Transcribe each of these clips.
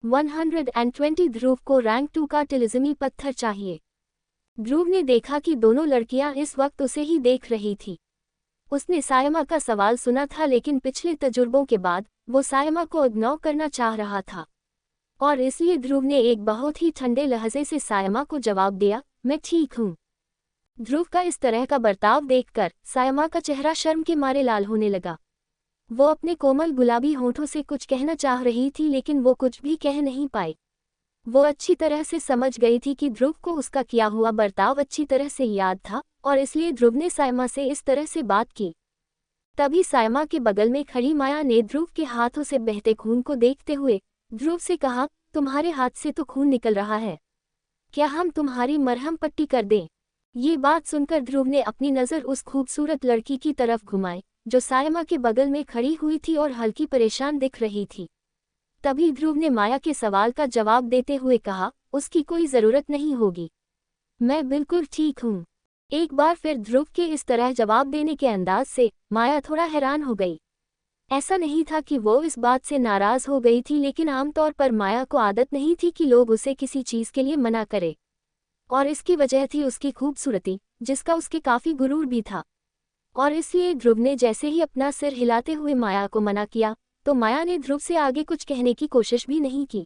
120 ध्रुव को रैंक 2 का तिलिस्मी पत्थर चाहिए। ध्रुव ने देखा कि दोनों लड़कियां इस वक्त उसे ही देख रही थी। उसने सायमा का सवाल सुना था लेकिन पिछले तजुर्बों के बाद वो सायमा को इग्नोर करना चाह रहा था और इसलिए ध्रुव ने एक बहुत ही ठंडे लहजे से सायमा को जवाब दिया, मैं ठीक हूँ। ध्रुव का इस तरह का बर्ताव देखकर सायमा का चेहरा शर्म के मारे लाल होने लगा। वो अपने कोमल गुलाबी होठों से कुछ कहना चाह रही थी लेकिन वो कुछ भी कह नहीं पाई। वो अच्छी तरह से समझ गई थी कि ध्रुव को उसका किया हुआ बर्ताव अच्छी तरह से याद था और इसलिए ध्रुव ने सायमा से इस तरह से बात की। तभी सायमा के बगल में खड़ी माया ने ध्रुव के हाथों से बहते खून को देखते हुए ध्रुव से कहा, तुम्हारे हाथ से तो खून निकल रहा है, क्या हम तुम्हारी मरहम पट्टी कर दें? ये बात सुनकर ध्रुव ने अपनी नज़र उस खूबसूरत लड़की की तरफ घुमाई जो सायमा के बगल में खड़ी हुई थी और हल्की परेशान दिख रही थी। तभी ध्रुव ने माया के सवाल का जवाब देते हुए कहा, उसकी कोई ज़रूरत नहीं होगी, मैं बिल्कुल ठीक हूँ। एक बार फिर ध्रुव के इस तरह जवाब देने के अंदाज से माया थोड़ा हैरान हो गई। ऐसा नहीं था कि वो इस बात से नाराज़ हो गई थी लेकिन आमतौर पर माया को आदत नहीं थी कि लोग उसे किसी चीज़ के लिए मना करें और इसकी वजह थी उसकी खूबसूरती जिसका उसके काफ़ी गुरूर भी था। और इसलिए ध्रुव ने जैसे ही अपना सिर हिलाते हुए माया को मना किया तो माया ने ध्रुव से आगे कुछ कहने की कोशिश भी नहीं की।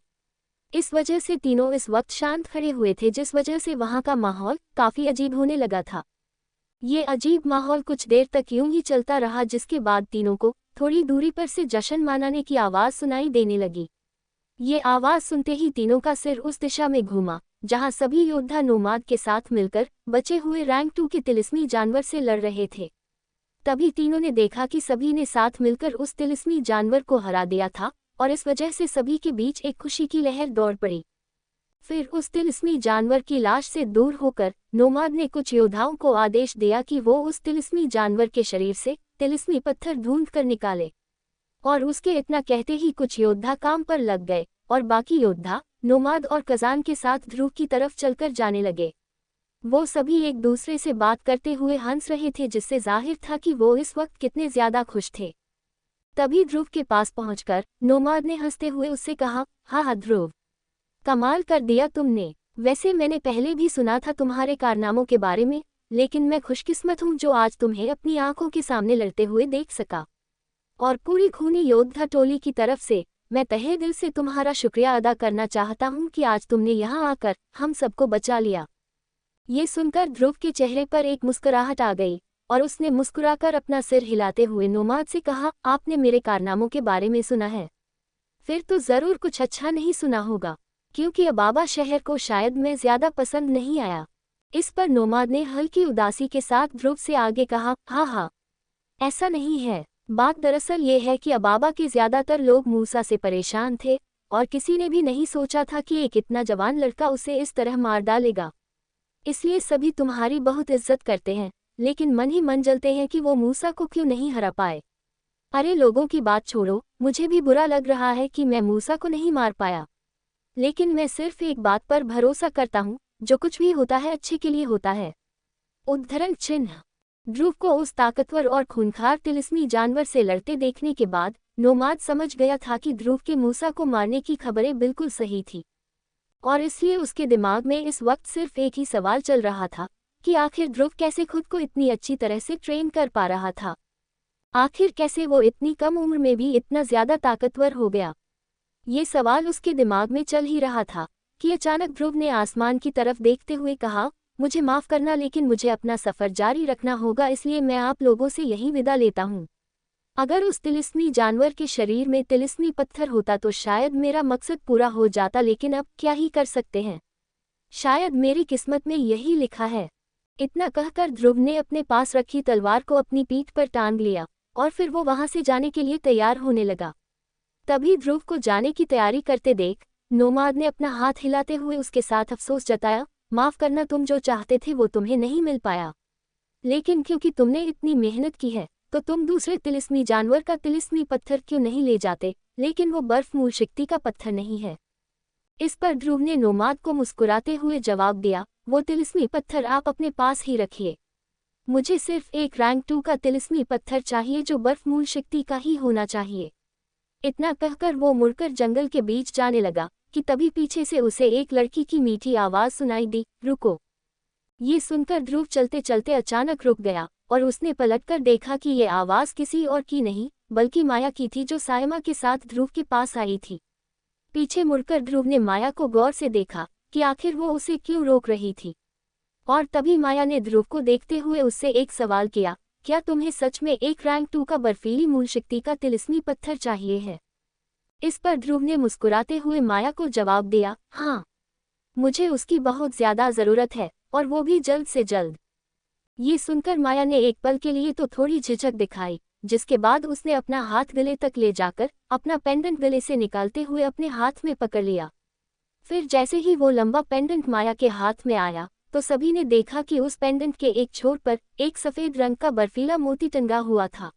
इस वजह से तीनों इस वक्त शांत खड़े हुए थे जिस वजह से वहाँ का माहौल काफ़ी अजीब होने लगा था। ये अजीब माहौल कुछ देर तक यूं ही चलता रहा जिसके बाद तीनों को थोड़ी दूरी पर से जश्न मनाने की आवाज़ सुनाई देने लगी। ये आवाज़ सुनते ही तीनों का सिर उस दिशा में घूमा जहां सभी योद्धा नोमाद के साथ मिलकर बचे हुए रैंक 2 के तिलिस्मी जानवर से लड़ रहे थे। तभी तीनों ने देखा कि सभी ने साथ मिलकर उस तिलिस्मी जानवर को हरा दिया था और इस वजह से सभी के बीच एक खुशी की लहर दौड़ पड़ी। फिर उस तिलिस्मी जानवर की लाश से दूर होकर नोमाद ने कुछ योद्धाओं को आदेश दिया कि वो उस तिलिस्मी जानवर के शरीर से तिलिस्मी पत्थर ढूंढ कर निकाले और उसके इतना कहते ही कुछ योद्धा काम पर लग गए और बाकी योद्धा नोमाद और कजान के साथ ध्रुव की तरफ चलकर जाने लगे। वो सभी एक दूसरे से बात करते हुए हंस रहे थे जिससे जाहिर था कि वो इस वक्त कितने ज्यादा खुश थे। तभी ध्रुव के पास पहुंचकर नोमाद ने हंसते हुए उससे कहा, हाँ ध्रुव, कमाल कर दिया तुमने। वैसे मैंने पहले भी सुना था तुम्हारे कारनामों के बारे में, लेकिन मैं खुशकिस्मत हूँ जो आज तुम्हें अपनी आंखों के सामने लड़ते हुए देख सका। और पूरी खूनी योद्धा टोली की तरफ से मैं तहे दिल से तुम्हारा शुक्रिया अदा करना चाहता हूँ कि आज तुमने यहाँ आकर हम सबको बचा लिया। ये सुनकर ध्रुव के चेहरे पर एक मुस्कुराहट आ गई और उसने मुस्कुराकर अपना सिर हिलाते हुए नोमाद से कहा, आपने मेरे कारनामों के बारे में सुना है? फिर तो ज़रूर कुछ अच्छा नहीं सुना होगा, क्योंकि अबाबा शहर को शायद मैं ज़्यादा पसंद नहीं आया। इस पर नोमाद ने हल्की उदासी के साथ ध्रुव से आगे कहा, हाँ, ऐसा नहीं है। बात दरअसल ये है कि अबाबा के ज़्यादातर लोग मूसा से परेशान थे और किसी ने भी नहीं सोचा था कि एक इतना जवान लड़का उसे इस तरह मार डालेगा। इसलिए सभी तुम्हारी बहुत इज्जत करते हैं, लेकिन मन ही मन जलते हैं कि वो मूसा को क्यों नहीं हरा पाए। अरे लोगों की बात छोड़ो, मुझे भी बुरा लग रहा है कि मैं मूसा को नहीं मार पाया, लेकिन मैं सिर्फ एक बात पर भरोसा करता हूँ, जो कुछ भी होता है अच्छे के लिए होता है। उद्धरण चिन्ह। ध्रुव को उस ताकतवर और खूंखार तिलिस्मी जानवर से लड़ते देखने के बाद नोमाद समझ गया था कि ध्रुव के मूसा को मारने की खबरें बिल्कुल सही थी और इसलिए उसके दिमाग में इस वक्त सिर्फ एक ही सवाल चल रहा था कि आखिर ध्रुव कैसे खुद को इतनी अच्छी तरह से ट्रेन कर पा रहा था। आखिर कैसे वो इतनी कम उम्र में भी इतना ज़्यादा ताकतवर हो गया। ये सवाल उसके दिमाग में चल ही रहा था कि अचानक ध्रुव ने आसमान की तरफ देखते हुए कहा, मुझे माफ़ करना लेकिन मुझे अपना सफ़र जारी रखना होगा, इसलिए मैं आप लोगों से यहीं विदा लेता हूँ। अगर उस तिलिस्मी जानवर के शरीर में तिलिस्मी पत्थर होता तो शायद मेरा मकसद पूरा हो जाता, लेकिन अब क्या ही कर सकते हैं, शायद मेरी किस्मत में यही लिखा है। इतना कहकर ध्रुव ने अपने पास रखी तलवार को अपनी पीठ पर टांग लिया और फिर वो वहाँ से जाने के लिए तैयार होने लगा। तभी ध्रुव को जाने की तैयारी करते देख नोमाद ने अपना हाथ हिलाते हुए उसके साथ अफसोस जताया, माफ़ करना, तुम जो चाहते थे वो तुम्हें नहीं मिल पाया, लेकिन क्योंकि तुमने इतनी मेहनत की है तो तुम दूसरे तिलिस्मी जानवर का तिलिस्मी पत्थर क्यों नहीं ले जाते, लेकिन वो बर्फ मूल शक्ति का पत्थर नहीं है। इस पर ध्रुव ने नोमाद को मुस्कुराते हुए जवाब दिया, वो तिलिस्मी पत्थर आप अपने पास ही रखिए, मुझे सिर्फ एक रैंक 2 का तिलिस्मी पत्थर चाहिए जो बर्फ मूल शक्ति का ही होना चाहिए। इतना कहकर वो मुड़कर जंगल के बीच जाने लगा कि तभी पीछे से उसे एक लड़की की मीठी आवाज़ सुनाई दी, रुको। ये सुनकर ध्रुव चलते चलते अचानक रुक गया और उसने पलटकर देखा कि ये आवाज़ किसी और की नहीं बल्कि माया की थी, जो सायमा के साथ ध्रुव के पास आई थी। पीछे मुड़कर ध्रुव ने माया को गौर से देखा कि आखिर वो उसे क्यों रोक रही थी। और तभी माया ने ध्रुव को देखते हुए उससे एक सवाल किया, क्या तुम्हें सच में एक रैंक 2 का बर्फीली मूल शक्ति का तिलिस्मी पत्थर चाहिए है? इस पर ध्रुव ने मुस्कुराते हुए माया को जवाब दिया, हाँ, मुझे उसकी बहुत ज़्यादा ज़रूरत है, और वो भी जल्द से जल्द। ये सुनकर माया ने एक पल के लिए तो थोड़ी झिझक दिखाई, जिसके बाद उसने अपना हाथ गले तक ले जाकर अपना पेंडेंट गले से निकालते हुए अपने हाथ में पकड़ लिया। फिर जैसे ही वो लंबा पेंडेंट माया के हाथ में आया तो सभी ने देखा कि उस पेंडेंट के एक छोर पर एक सफ़ेद रंग का बर्फीला मोती टंगा हुआ था।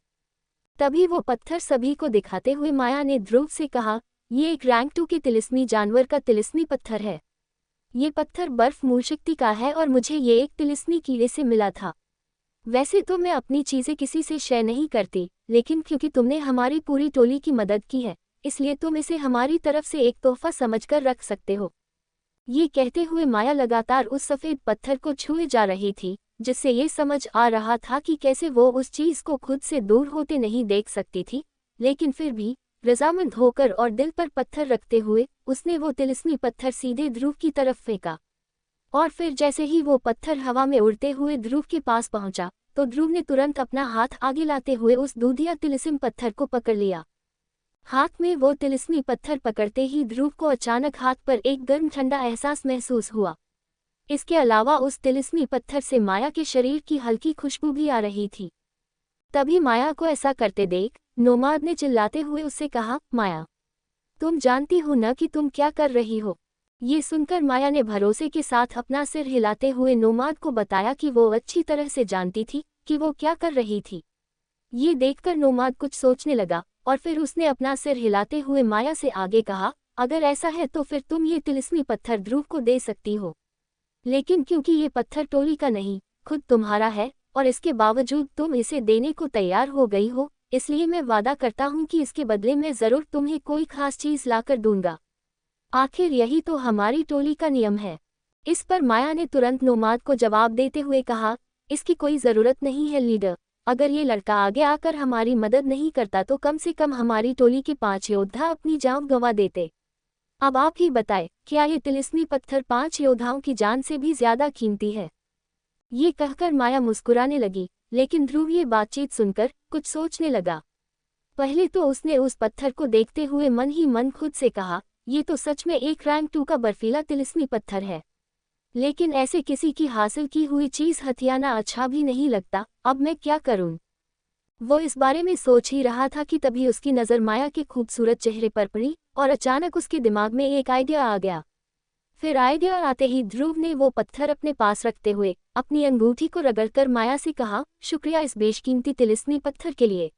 तभी वो पत्थर सभी को दिखाते हुए माया ने ध्रुव से कहा, ये एक रैंक 2 के तिलिस्मी जानवर का तिलिस्मी पत्थर है। ये पत्थर बर्फ मूल शक्ति का है और मुझे ये एक तिलिस्मी कीड़े से मिला था। वैसे तो मैं अपनी चीज़ें किसी से शेयर नहीं करती, लेकिन क्योंकि तुमने हमारी पूरी टोली की मदद की है, इसलिए तुम इसे हमारी तरफ से एक तोहफा समझकर रख सकते हो। ये कहते हुए माया लगातार उस सफ़ेद पत्थर को छुए जा रही थी, जिससे ये समझ आ रहा था कि कैसे वो उस चीज़ को खुद से दूर होते नहीं देख सकती थी, लेकिन फिर भी रजामंद होकर और दिल पर पत्थर रखते हुए उसने वो तिलिस्मी पत्थर सीधे ध्रुव की तरफ फेंका। और फिर जैसे ही वो पत्थर हवा में उड़ते हुए ध्रुव के पास पहुंचा तो ध्रुव ने तुरंत अपना हाथ आगे लाते हुए उस दूधिया तिलिस्म पत्थर को पकड़ लिया। हाथ में वो तिलिस्मी पत्थर पकड़ते ही ध्रुव को अचानक हाथ पर एक गर्म ठंडा एहसास महसूस हुआ। इसके अलावा उस तिलिस्मी पत्थर से माया के शरीर की हल्की खुशबू भी आ रही थी। तभी माया को ऐसा करते देख नोमाद ने चिल्लाते हुए उससे कहा, माया, तुम जानती हो न कि तुम क्या कर रही हो? ये सुनकर माया ने भरोसे के साथ अपना सिर हिलाते हुए नोमाद को बताया कि वो अच्छी तरह से जानती थी कि वो क्या कर रही थी। ये देखकर नोमाद कुछ सोचने लगा और फिर उसने अपना सिर हिलाते हुए माया से आगे कहा, अगर ऐसा है तो फिर तुम ये तिलिस्मी पत्थर ध्रुव को दे सकती हो, लेकिन क्योंकि ये पत्थर टोली का नहीं खुद तुम्हारा है और इसके बावजूद तुम इसे देने को तैयार हो गई हो, इसलिए मैं वादा करता हूँ कि इसके बदले में ज़रूर तुम्हें कोई खास चीज़ लाकर दूंगा। आखिर यही तो हमारी टोली का नियम है। इस पर माया ने तुरंत नोमाद को जवाब देते हुए कहा, इसकी कोई ज़रूरत नहीं है लीडर, अगर ये लड़का आगे आकर हमारी मदद नहीं करता तो कम से कम हमारी टोली के 5 योद्धा अपनी जान गंवा देते। अब आप ही बताएं, क्या ये तिलिस्मी पत्थर 5 योद्धाओं की जान से भी ज़्यादा कीमती है? ये कहकर माया मुस्कुराने लगी, लेकिन ध्रुव ये बातचीत सुनकर कुछ सोचने लगा। पहले तो उसने उस पत्थर को देखते हुए मन ही मन खुद से कहा, ये तो सच में एक रैंक 2 का बर्फीला तिलिस्मी पत्थर है, लेकिन ऐसे किसी की हासिल की हुई चीज़ हथियाना अच्छा भी नहीं लगता, अब मैं क्या करूं? वो इस बारे में सोच ही रहा था कि तभी उसकी नज़र माया के खूबसूरत चेहरे पर पड़ी और अचानक उसके दिमाग में एक आइडिया आ गया। फिर आइडिया आते ही ध्रुव ने वो पत्थर अपने पास रखते हुए अपनी अंगूठी को रगड़कर माया से कहा, शुक्रिया इस बेशकीमती तिलिस्मी पत्थर के लिए,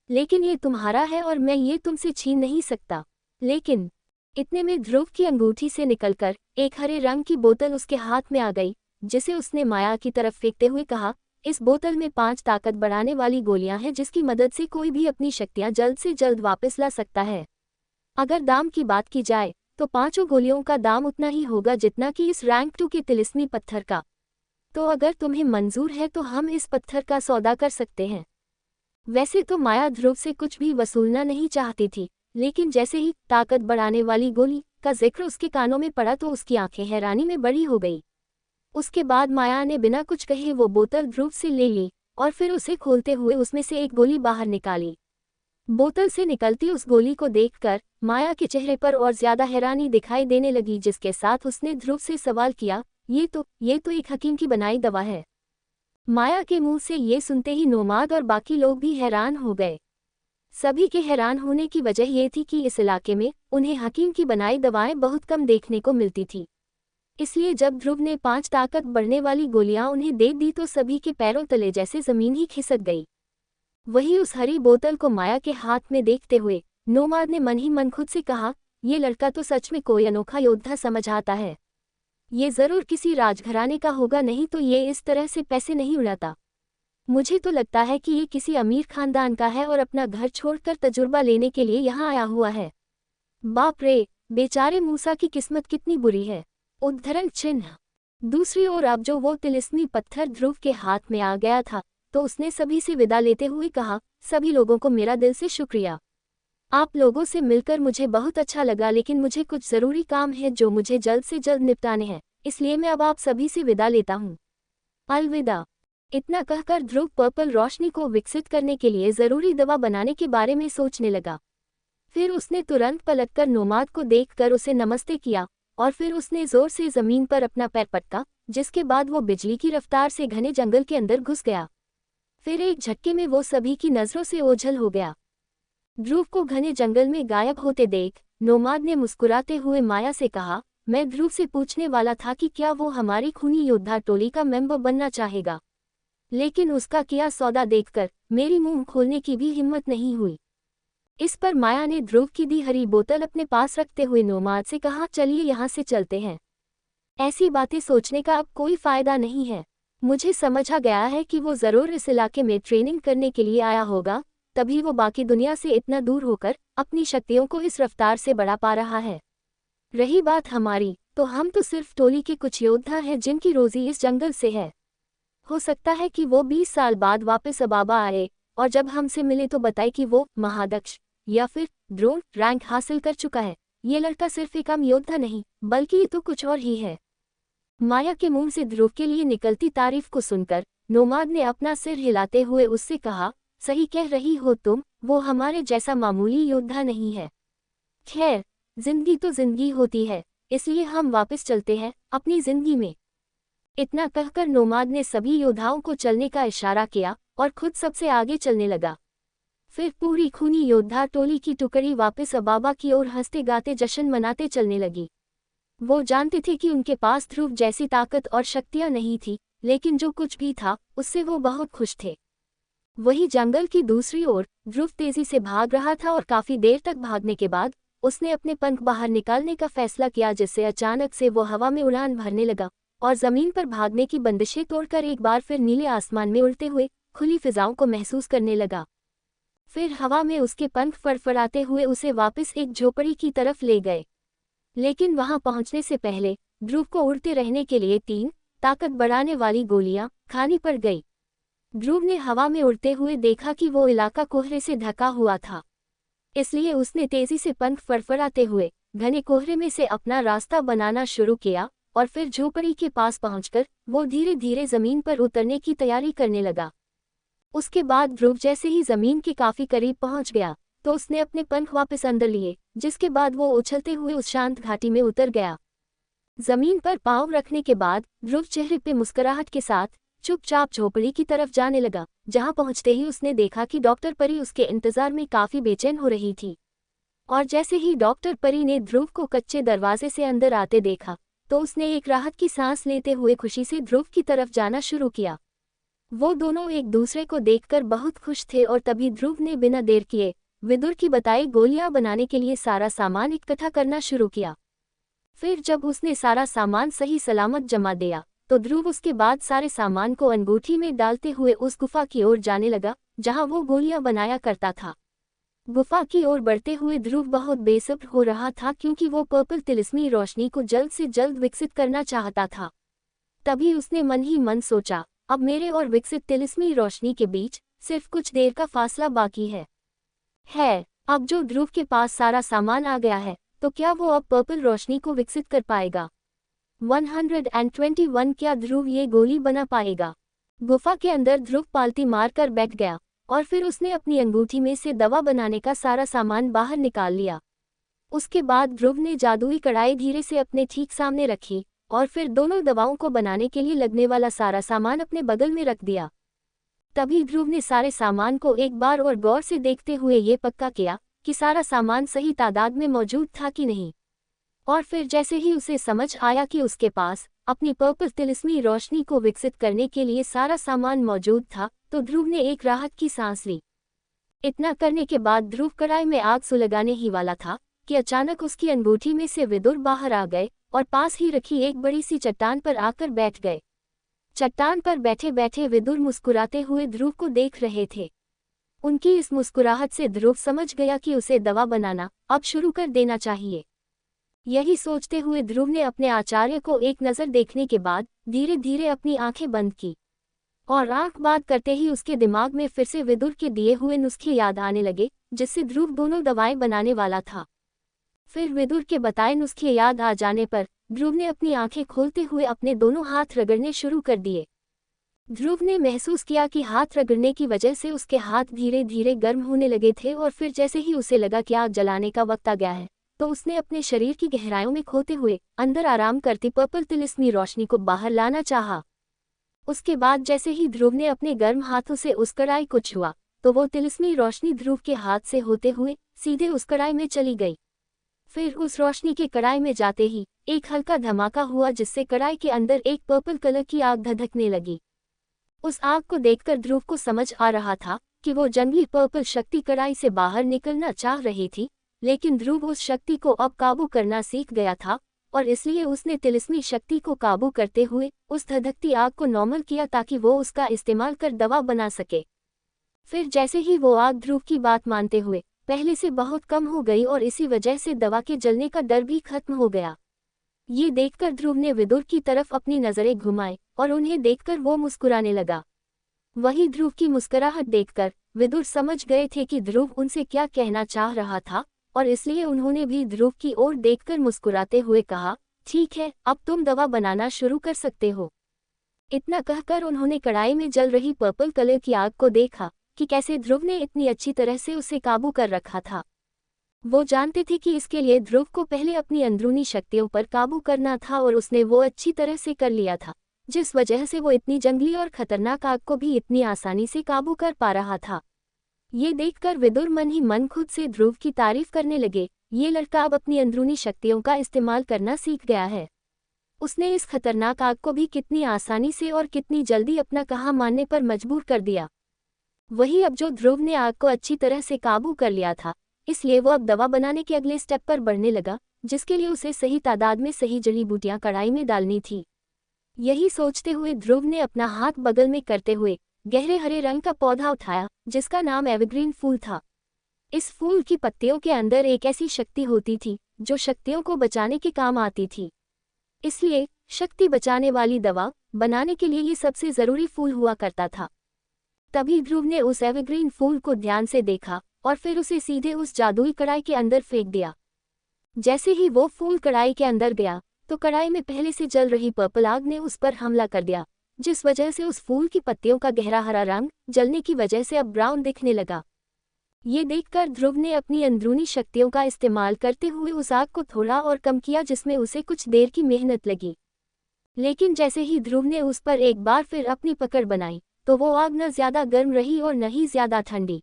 लेकिन ये तुम्हारा है और मैं ये तुमसे छीन नहीं सकता। लेकिन इतने में ध्रुव की अंगूठी से निकलकर एक हरे रंग की बोतल उसके हाथ में आ गई, जिसे उसने माया की तरफ फेंकते हुए कहा, इस बोतल में 5 ताकत बढ़ाने वाली गोलियां हैं, जिसकी मदद से कोई भी अपनी शक्तियां जल्द से जल्द वापस ला सकता है। अगर दाम की बात की जाए तो 5 गोलियों का दाम उतना ही होगा जितना कि इस रैंक 2 के तिलिस्मी पत्थर का। तो अगर तुम्हें मंजूर है तो हम इस पत्थर का सौदा कर सकते हैं। वैसे तो माया ध्रुव से कुछ भी वसूलना नहीं चाहती थी, लेकिन जैसे ही ताकत बढ़ाने वाली गोली का जिक्र उसके कानों में पड़ा तो उसकी आंखें हैरानी में बड़ी हो गई। उसके बाद माया ने बिना कुछ कहे वो बोतल ध्रुव से ले ली और फिर उसे खोलते हुए उसमें से एक गोली बाहर निकाली। बोतल से निकलती उस गोली को देखकर माया के चेहरे पर और ज्यादा हैरानी दिखाई देने लगी, जिसके साथ उसने ध्रुव से सवाल किया, ये तो एक हकीम की बनाई दवा है। माया के मुंह से ये सुनते ही नोमाद और बाकी लोग भी हैरान हो गए। सभी के हैरान होने की वजह ये थी कि इस इलाके में उन्हें हकीम की बनाई दवाएं बहुत कम देखने को मिलती थी। इसलिए जब ध्रुव ने 5 ताकत बढ़ने वाली गोलियां उन्हें दे दी तो सभी के पैरों तले जैसे जमीन ही खिसक गई। वही उस हरी बोतल को माया के हाथ में देखते हुए नोमाद ने मन ही मन खुद से कहा, ये लड़का तो सच में कोई अनोखा योद्धा समझ आता है। ये जरूर किसी राजघराने का होगा, नहीं तो ये इस तरह से पैसे नहीं उड़ाता। मुझे तो लगता है कि ये किसी अमीर खानदान का है और अपना घर छोड़कर तजुर्बा लेने के लिए यहाँ आया हुआ है। बाप रे, बेचारे मूसा की किस्मत कितनी बुरी है। उद्धरण चिन्ह। दूसरी ओर अब जो वो तिलिस्मी पत्थर ध्रुव के हाथ में आ गया था, तो उसने सभी से विदा लेते हुए कहा, सभी लोगों को मेरा दिल से शुक्रिया। आप लोगों से मिलकर मुझे बहुत अच्छा लगा, लेकिन मुझे कुछ ज़रूरी काम है जो मुझे जल्द से जल्द निपटाने हैं, इसलिए मैं अब आप सभी से विदा लेता हूँ। अलविदा। इतना कहकर ध्रुव पर्पल रोशनी को विकसित करने के लिए ज़रूरी दवा बनाने के बारे में सोचने लगा। फिर उसने तुरंत पलटकर नोमाद को देखकर उसे नमस्ते किया और फिर उसने जोर से ज़मीन पर अपना पैर पटका, जिसके बाद वो बिजली की रफ्तार से घने जंगल के अंदर घुस गया। फिर एक झटके में वो सभी की नज़रों से ओझल हो गया। ध्रुव को घने जंगल में गायब होते देख नोमाद ने मुस्कुराते हुए माया से कहा, मैं ध्रुव से पूछने वाला था कि क्या वो हमारी खूनी योद्धा टोली का मेंबर बनना चाहेगा, लेकिन उसका किया सौदा देखकर मेरी मुंह खोलने की भी हिम्मत नहीं हुई। इस पर माया ने ध्रुव की दी हरी बोतल अपने पास रखते हुए नोमाद से कहा, चलिए यहाँ से चलते हैं। ऐसी बातें सोचने का अब कोई फायदा नहीं है। मुझे समझा गया है कि वो ज़रूर इस इलाके में ट्रेनिंग करने के लिए आया होगा, तभी वो बाकी दुनिया से इतना दूर होकर अपनी शक्तियों को इस रफ्तार से बढ़ा पा रहा है। रही बात हमारी, तो हम तो सिर्फ टोली के कुछ योद्धा हैं जिनकी रोजी इस जंगल से है। हो सकता है कि वो 20 साल बाद वापस अबाबा आए और जब हमसे मिले तो बताए कि वो महादक्ष या फिर ड्रोन रैंक हासिल कर चुका है। ये लड़का सिर्फ एक आम योद्धा नहीं, बल्कि ये तो कुछ और ही है। माया के मुंह से ध्रुव के लिए निकलती तारीफ को सुनकर नोमाद ने अपना सिर हिलाते हुए उससे कहा, सही कह रही हो तुम, वो हमारे जैसा मामूली योद्धा नहीं है। खैर, जिंदगी तो जिंदगी होती है, इसलिए हम वापस चलते हैं अपनी जिंदगी में। इतना कहकर नोमाद ने सभी योद्धाओं को चलने का इशारा किया और खुद सबसे आगे चलने लगा। फिर पूरी खूनी योद्धा टोली की टुकड़ी वापस अबाबा की ओर हंसते गाते जश्न मनाते चलने लगी। वो जानते थे कि उनके पास ध्रुव जैसी ताकत और शक्तियां नहीं थी, लेकिन जो कुछ भी था उससे वो बहुत खुश थे। वही जंगल की दूसरी ओर ध्रुव तेजी से भाग रहा था और काफी देर तक भागने के बाद उसने अपने पंख बाहर निकालने का फैसला किया, जिससे अचानक से वो हवा में उड़ान भरने लगा और जमीन पर भागने की बंदिशें तोड़कर एक बार फिर नीले आसमान में उड़ते हुए खुली फिजाओं को महसूस करने लगा। फिर हवा में उसके पंख फड़फड़ाते हुए उसे वापस एक झोपड़ी की तरफ ले गए, लेकिन वहां पहुंचने से पहले ध्रुव को उड़ते रहने के लिए 3 ताकत बढ़ाने वाली गोलियां खानी पड़ गई। ध्रुव ने हवा में उड़ते हुए देखा कि वो इलाका कोहरे से ढका हुआ था, इसलिए उसने तेजी से पंख फड़फड़ाते हुए घने कोहरे में से अपना रास्ता बनाना शुरू किया और फिर झोपड़ी के पास पहुंचकर वो धीरे धीरे जमीन पर उतरने की तैयारी करने लगा। उसके बाद ध्रुव जैसे ही जमीन के काफी करीब पहुंच गया तो उसने अपने पंख वापस अंदर लिए, जिसके बाद वो उछलते हुए उस शांत घाटी में उतर गया। जमीन पर पांव रखने के बाद ध्रुव चेहरे पे मुस्कुराहट के साथ चुपचाप झोपड़ी की तरफ जाने लगा, जहां पहुंचते ही उसने देखा कि डॉक्टर परी उसके इंतजार में काफी बेचैन हो रही थी। और जैसे ही डॉक्टर परी ने ध्रुव को कच्चे दरवाजे से अंदर आते देखा तो उसने एक राहत की सांस लेते हुए खुशी से ध्रुव की तरफ जाना शुरू किया। वो दोनों एक दूसरे को देखकर बहुत खुश थे और तभी ध्रुव ने बिना देर किए विदुर की बताई गोलियां बनाने के लिए सारा सामान इकट्ठा करना शुरू किया। फिर जब उसने सारा सामान सही सलामत जमा दिया तो ध्रुव उसके बाद सारे सामान को अंगूठी में डालते हुए उस गुफा की ओर जाने लगा जहां वो गोलियां बनाया करता था। गुफा की ओर बढ़ते हुए ध्रुव बहुत बेसब्र हो रहा था, क्योंकि वो पर्पल तिलिस्मी रोशनी को जल्द से जल्द विकसित करना चाहता था। तभी उसने मन ही मन सोचा, अब मेरे और विकसित तिलिस्मी रोशनी के बीच सिर्फ कुछ देर का फासला बाकी है। अब जो ध्रुव के पास सारा सामान आ गया है तो क्या वो अब पर्पल रोशनी को विकसित कर पाएगा? 121 क्या ध्रुव ये गोली बना पाएगा? गुफा के अंदर ध्रुव पालती मारकर बैठ गया और फिर उसने अपनी अंगूठी में से दवा बनाने का सारा सामान बाहर निकाल लिया। उसके बाद ध्रुव ने जादुई कढ़ाई धीरे से अपने ठीक सामने रखी और फिर दोनों दवाओं को बनाने के लिए लगने वाला सारा सामान अपने बगल में रख दिया। तभी ध्रुव ने सारे सामान को एक बार और गौर से देखते हुए ये पक्का किया कि सारा सामान सही तादाद में मौजूद था कि नहीं। और फिर जैसे ही उसे समझ आया कि उसके पास अपनी पर्पल तिलिस्मी रोशनी को विकसित करने के लिए सारा सामान मौजूद था तो ध्रुव ने एक राहत की सांस ली। इतना करने के बाद ध्रुव कढ़ाई में आग सुलगाने ही वाला था कि अचानक उसकी अंगूठी में से विदुर बाहर आ गए और पास ही रखी एक बड़ी सी चट्टान पर आकर बैठ गए। चट्टान पर बैठे बैठे विदुर मुस्कुराते हुए ध्रुव को देख रहे थे। उनकी इस मुस्कुराहट से ध्रुव समझ गया कि उसे दवा बनाना अब शुरू कर देना चाहिए। यही सोचते हुए ध्रुव ने अपने आचार्य को एक नज़र देखने के बाद धीरे धीरे अपनी आंखें बंद की, और आंख बंद करते ही उसके दिमाग में फिर से विदुर के दिए हुए नुस्खे याद आने लगे, जिससे ध्रुव दोनों दवाएं बनाने वाला था। फिर विदुर के बताए नुस्खे याद आ जाने पर ध्रुव ने अपनी आंखें खोलते हुए अपने दोनों हाथ रगड़ने शुरू कर दिए। ध्रुव ने महसूस किया कि हाथ रगड़ने की वजह से उसके हाथ धीरे धीरे गर्म होने लगे थे, और फिर जैसे ही उसे लगा कि आग जलाने का वक्त आ गया है, तो उसने अपने शरीर की गहराइयों में खोते हुए अंदर आराम करती पर्पल तिलिस्मी रोशनी को बाहर लाना चाहा। उसके बाद जैसे ही ध्रुव ने अपने गर्म हाथों से उस कड़ाई को छुआ, तो वो तिलिस्मी रोशनी ध्रुव के हाथ से होते हुए सीधे उस कड़ाई में चली गई। फिर उस रोशनी के कड़ाई में जाते ही एक हल्का धमाका हुआ, जिससे कड़ाई के अंदर एक पर्पल कलर की आग धधकने लगी। उस आग को देखकर ध्रुव को समझ आ रहा था कि वो जंगली पर्पल शक्ति कड़ाई से बाहर निकलना चाह रही थी, लेकिन ध्रुव उस शक्ति को अब काबू करना सीख गया था, और इसलिए उसने तिलिस्मी शक्ति को काबू करते हुए उस धधकती आग को नॉर्मल किया ताकि वो उसका इस्तेमाल कर दवा बना सके। फिर जैसे ही वो आग ध्रुव की बात मानते हुए पहले से बहुत कम हो गई, और इसी वजह से दवा के जलने का डर भी खत्म हो गया। ये देखकर ध्रुव ने विदुर की तरफ अपनी नज़रें घुमाई, और उन्हें देखकर वो मुस्कुराने लगा। वही ध्रुव की मुस्कुराहट देखकर विदुर समझ गए थे कि ध्रुव उनसे क्या कहना चाह रहा था, और इसलिए उन्होंने भी ध्रुव की ओर देखकर मुस्कुराते हुए कहा, ठीक है, अब तुम दवा बनाना शुरू कर सकते हो। इतना कहकर उन्होंने कड़ाई में जल रही पर्पल कलर की आग को देखा कि कैसे ध्रुव ने इतनी अच्छी तरह से उसे काबू कर रखा था। वो जानते थे कि इसके लिए ध्रुव को पहले अपनी अंदरूनी शक्तियों पर काबू करना था, और उसने वो अच्छी तरह से कर लिया था, जिस वजह से वो इतनी जंगली और खतरनाक आग को भी इतनी आसानी से काबू कर पा रहा था। ये देखकर विदुर मन ही मन खुद से ध्रुव की तारीफ करने लगे। ये लड़का अब अपनी अंदरूनी शक्तियों का इस्तेमाल करना सीख गया है। उसने इस खतरनाक आग को भी कितनी आसानी से और कितनी जल्दी अपना कहा मानने पर मजबूर कर दिया। वही अब जो ध्रुव ने आग को अच्छी तरह से काबू कर लिया था, इसलिए वो अब दवा बनाने के अगले स्टेप पर बढ़ने लगा, जिसके लिए उसे सही तादाद में सही जड़ी बूटियां कड़ाई में डालनी थी। यही सोचते हुए ध्रुव ने अपना हाथ बगल में करते हुए गहरे हरे रंग का पौधा उठाया, जिसका नाम एवरग्रीन फूल था। इस फूल की पत्तियों के अंदर एक ऐसी शक्ति होती थी जो शक्तियों को बचाने के काम आती थी, इसलिए शक्ति बचाने वाली दवा बनाने के लिए ये सबसे ज़रूरी फूल हुआ करता था। तभी ध्रुव ने उस एवरग्रीन फूल को ध्यान से देखा, और फिर उसे सीधे उस जादुई कड़ाई के अंदर फेंक दिया। जैसे ही वो फूल कड़ाई के अंदर गया, तो कड़ाई में पहले से जल रही पर्पल आग ने उस पर हमला कर दिया, जिस वजह से उस फूल की पत्तियों का गहरा हरा रंग जलने की वजह से अब ब्राउन दिखने लगा। ये देखकर ध्रुव ने अपनी अंदरूनी शक्तियों का इस्तेमाल करते हुए उस आग को थोड़ा और कम किया, जिसमें उसे कुछ देर की मेहनत लगी। लेकिन जैसे ही ध्रुव ने उस पर एक बार फिर अपनी पकड़ बनाई, तो वो आग न ज्यादा गर्म रही और न ही ज्यादा ठंडी।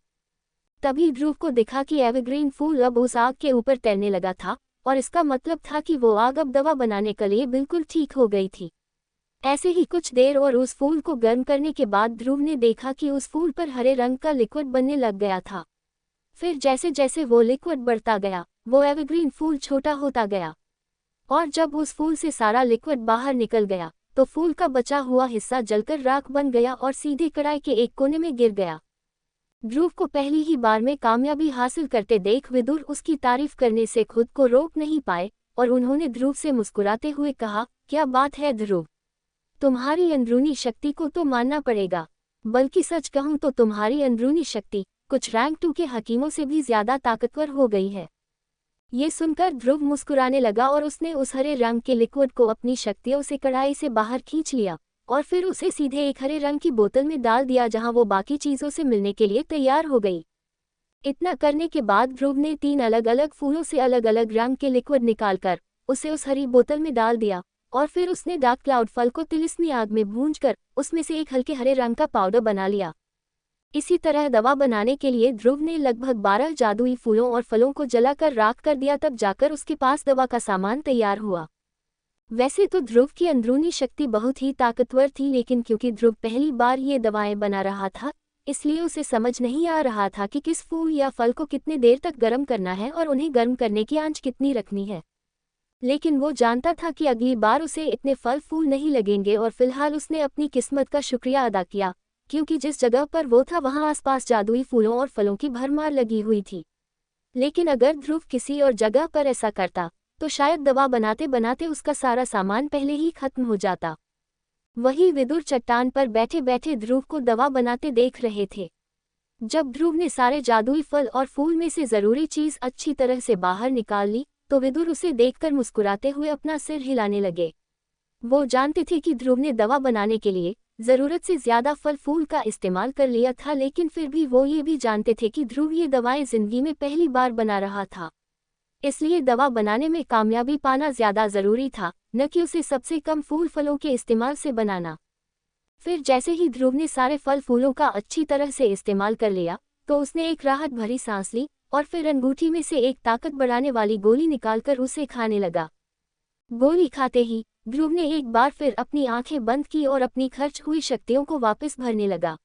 तभी ध्रुव को दिखा कि एवरग्रीन फूल अब उस आग के ऊपर तैरने लगा था, और इसका मतलब था कि वो आग अब दवा बनाने के लिए बिल्कुल ठीक हो गई थी। ऐसे ही कुछ देर और उस फूल को गर्म करने के बाद ध्रुव ने देखा कि उस फूल पर हरे रंग का लिक्विड बनने लग गया था। फिर जैसे जैसे वो लिक्विड बढ़ता गया, वो एवरग्रीन फूल छोटा होता गया, और जब उस फूल से सारा लिक्विड बाहर निकल गया, तो फूल का बचा हुआ हिस्सा जलकर राख बन गया और सीधे कड़ाई के एक कोने में गिर गया। ध्रुव को पहली ही बार में कामयाबी हासिल करते देख विदुर उसकी तारीफ करने से खुद को रोक नहीं पाए, और उन्होंने ध्रुव से मुस्कुराते हुए कहा, क्या बात है ध्रुव, तुम्हारी अंदरूनी शक्ति को तो मानना पड़ेगा, बल्कि सच कहूँ तो तुम्हारी अंदरूनी शक्ति कुछ रैंक 2 के हकीमों से भी ज्यादा ताकतवर हो गई है। ये सुनकर ध्रुव मुस्कुराने लगा, और उसने उस हरे रंग के लिक्विड को अपनी शक्तियों से कड़ाई से बाहर खींच लिया, और फिर उसे सीधे एक हरे रंग की बोतल में डाल दिया, जहां वो बाकी चीजों से मिलने के लिए तैयार हो गई। इतना करने के बाद ध्रुव ने 3 अलग अलग फूलों से अलग अलग रंग के लिक्विड निकालकर उसे उस हरी बोतल में डाल दिया, और फिर उसने डार्क क्लाउड फल को तिलिस्मी आग में भूंजकर उसमें से एक हल्के हरे रंग का पाउडर बना लिया। इसी तरह दवा बनाने के लिए ध्रुव ने लगभग 12 जादुई फूलों और फलों को जलाकर राख कर दिया, तब जाकर उसके पास दवा का सामान तैयार हुआ। वैसे तो ध्रुव की अंदरूनी शक्ति बहुत ही ताकतवर थी, लेकिन क्योंकि ध्रुव पहली बार ये दवाएं बना रहा था, इसलिए उसे समझ नहीं आ रहा था कि किस फूल या फल को कितने देर तक गर्म करना है और उन्हें गर्म करने की आंच कितनी रखनी है। लेकिन वो जानता था कि अगली बार उसे इतने फल फूल नहीं लगेंगे, और फिलहाल उसने अपनी किस्मत का शुक्रिया अदा किया, क्योंकि जिस जगह पर वो था वहां आसपास जादुई फूलों और फलों की भरमार लगी हुई थी। लेकिन अगर ध्रुव किसी और जगह पर ऐसा करता, तो शायद दवा बनाते बनाते उसका सारा सामान पहले ही खत्म हो जाता। वही विदुर चट्टान पर बैठे बैठे ध्रुव को दवा बनाते देख रहे थे। जब ध्रुव ने सारे जादुई फल और फूल में से जरूरी चीज अच्छी तरह से बाहर निकाल ली तो विदुर उसे देखकर मुस्कुराते हुए अपना सिर हिलाने लगे। वो जानते थे कि ध्रुव ने दवा बनाने के लिए जरूरत से ज्यादा फल फूल का इस्तेमाल कर लिया था, लेकिन फिर भी वो ये भी जानते थे कि ध्रुव ये दवाएं जिंदगी में पहली बार बना रहा था। इसलिए दवा बनाने में कामयाबी पाना ज्यादा जरूरी था, न कि उसे सबसे कम फूल फलों के इस्तेमाल से बनाना। फिर जैसे ही ध्रुव ने सारे फल फूलों का अच्छी तरह से इस्तेमाल कर लिया तो उसने एक राहत भरी सांस ली और फिर अंगूठी में से एक ताकत बढ़ाने वाली गोली निकालकर उसे खाने लगा। गोली खाते ही ध्रुव ने एक बार फिर अपनी आंखें बंद की और अपनी खर्च हुई शक्तियों को वापस भरने लगा।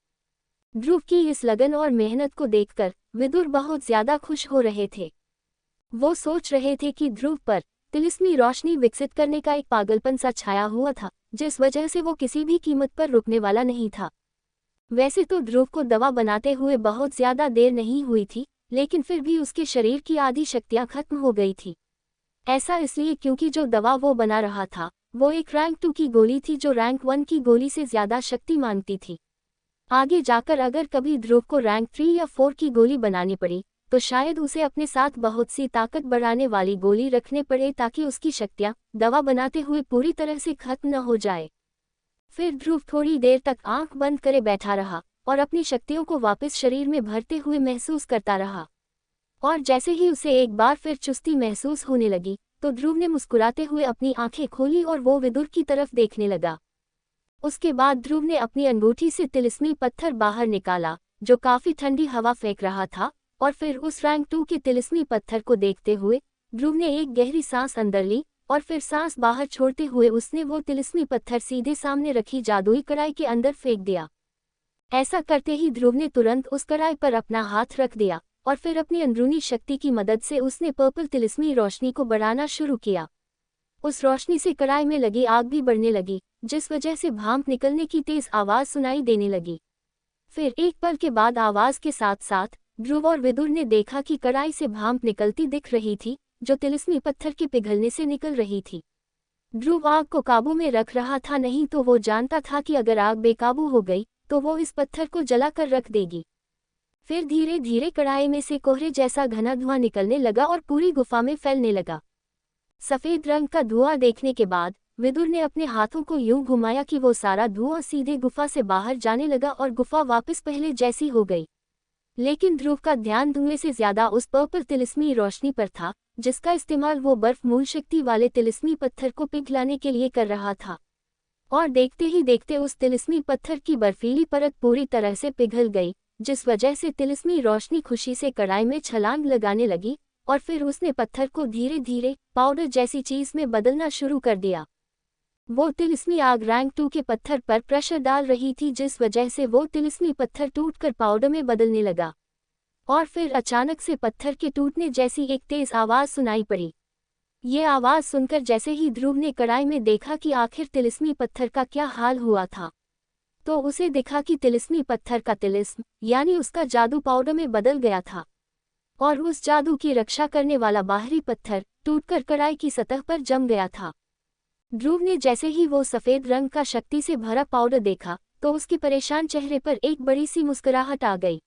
ध्रुव की इस लगन और मेहनत को देखकर विदुर बहुत ज्यादा खुश हो रहे थे। वो सोच रहे थे कि ध्रुव पर तिलिस्मी रोशनी विकसित करने का एक पागलपन सा छाया हुआ था, जिस वजह से वो किसी भी कीमत पर रुकने वाला नहीं था। वैसे तो ध्रुव को दवा बनाते हुए बहुत ज्यादा देर नहीं हुई थी, लेकिन फिर भी उसके शरीर की आधी शक्तियां खत्म हो गई थी। ऐसा इसलिए क्योंकि जो दवा वो बना रहा था वो एक रैंक 2 की गोली थी, जो रैंक 1 की गोली से ज्यादा शक्ति मांगती थी। आगे जाकर अगर कभी ध्रुव को रैंक 3 या 4 की गोली बनानी पड़ी तो शायद उसे अपने साथ बहुत सी ताकत बढ़ाने वाली गोली रखने पड़े ताकि उसकी शक्तियां दवा बनाते हुए पूरी तरह से खत्म न हो जाए। फिर ध्रुव थोड़ी देर तक आंख बंद करे बैठा रहा और अपनी शक्तियों को वापस शरीर में भरते हुए महसूस करता रहा। और जैसे ही उसे एक बार फिर चुस्ती महसूस होने लगी तो ध्रुव ने मुस्कुराते हुए अपनी आंखें खोली और वो विदुर की तरफ देखने लगा। उसके बाद ध्रुव ने अपनी अंगूठी से तिलिस्मी पत्थर बाहर निकाला जो काफी ठंडी हवा फेंक रहा था, और फिर उस रैंक 2 के तिलिस्मी पत्थर को देखते हुए ध्रुव ने एक गहरी सांस अंदर ली और फिर सांस बाहर छोड़ते हुए उसने वो तिलिस्मी पत्थर सीधे सामने रखी जादुई कढ़ाई के अंदर फेंक दिया। ऐसा करते ही ध्रुव ने तुरंत उस कढ़ाई पर अपना हाथ रख दिया और फिर अपनी अंदरूनी शक्ति की मदद से उसने पर्पल तिलिस्मी रोशनी को बढ़ाना शुरू किया। उस रोशनी से कढ़ाई में लगी आग भी बढ़ने लगी, जिस वजह से भाप निकलने की तेज आवाज सुनाई देने लगी। फिर एक पल के बाद आवाज के साथ साथ ध्रुव और विदुर ने देखा कि कढ़ाई से भाप निकलती दिख रही थी, जो तिलिस्मी पत्थर के पिघलने से निकल रही थी। ध्रुव आग को काबू में रख रहा था, नहीं तो वो जानता था कि अगर आग बेकाबू हो गई तो वो इस पत्थर को जलाकर रख देगी। फिर धीरे धीरे कढ़ाई में से कोहरे जैसा घना धुआं निकलने लगा और पूरी गुफा में फैलने लगा। सफेद रंग का धुआं देखने के बाद विदुर ने अपने हाथों को यूं घुमाया कि वो सारा धुआं सीधे गुफा से बाहर जाने लगा और गुफा वापस पहले जैसी हो गई। लेकिन ध्रुव का ध्यान धुएं से ज्यादा उस पर्पल तिलिस्मी रोशनी पर था, जिसका इस्तेमाल वो बर्फ मूल शक्ति वाले तिलिस्मी पत्थर को पिघलाने के लिए कर रहा था। और देखते ही देखते उस तिलिस्मी पत्थर की बर्फीली परत पूरी तरह से पिघल गई, जिस वजह से तिलिस्मी रोशनी खुशी से कढ़ाई में छलांग लगाने लगी और फिर उसने पत्थर को धीरे धीरे पाउडर जैसी चीज में बदलना शुरू कर दिया। वो तिलिस्मी आग रैंक 2 के पत्थर पर प्रेशर डाल रही थी, जिस वजह से वो तिलिस्मी पत्थर टूटकर पाउडर में बदलने लगा। और फिर अचानक से पत्थर के टूटने जैसी एक तेज आवाज सुनाई पड़ी। ये आवाज सुनकर जैसे ही ध्रुव ने कढ़ाई में देखा कि आखिर तिलिस्मी पत्थर का क्या हाल हुआ था, तो उसे दिखा कि तिलिस्मी पत्थर का तिलिस्म यानी उसका जादू पाउडर में बदल गया था और उस जादू की रक्षा करने वाला बाहरी पत्थर टूटकर कढ़ाई की सतह पर जम गया था। ध्रुव ने जैसे ही वो सफेद रंग का शक्ति से भरा पाउडर देखा तो उसके परेशान चेहरे पर एक बड़ी सी मुस्कुराहट आ गई।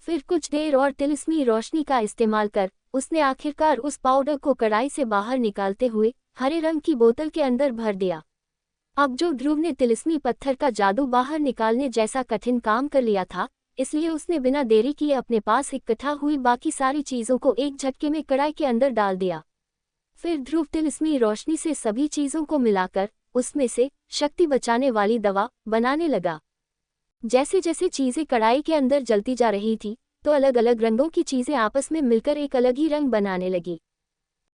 फिर कुछ देर और तिलिस्मी रोशनी का इस्तेमाल कर उसने आखिरकार उस पाउडर को कढ़ाई से बाहर निकालते हुए हरे रंग की बोतल के अंदर भर दिया। अब जो ध्रुव ने तिलिस्मी पत्थर का जादू बाहर निकालने जैसा कठिन काम कर लिया था, इसलिए उसने बिना देरी किए अपने पास इकट्ठा हुई बाकी सारी चीजों को एक झटके में कढ़ाई के अंदर डाल दिया। फिर ध्रुव तिलिस्मी रोशनी से सभी चीजों को मिलाकर उसमें से शक्ति बचाने वाली दवा बनाने लगा। जैसे जैसे चीजें कढ़ाई के अंदर जलती जा रही थी तो अलग अलग रंगों की चीजें आपस में मिलकर एक अलग ही रंग बनाने लगी।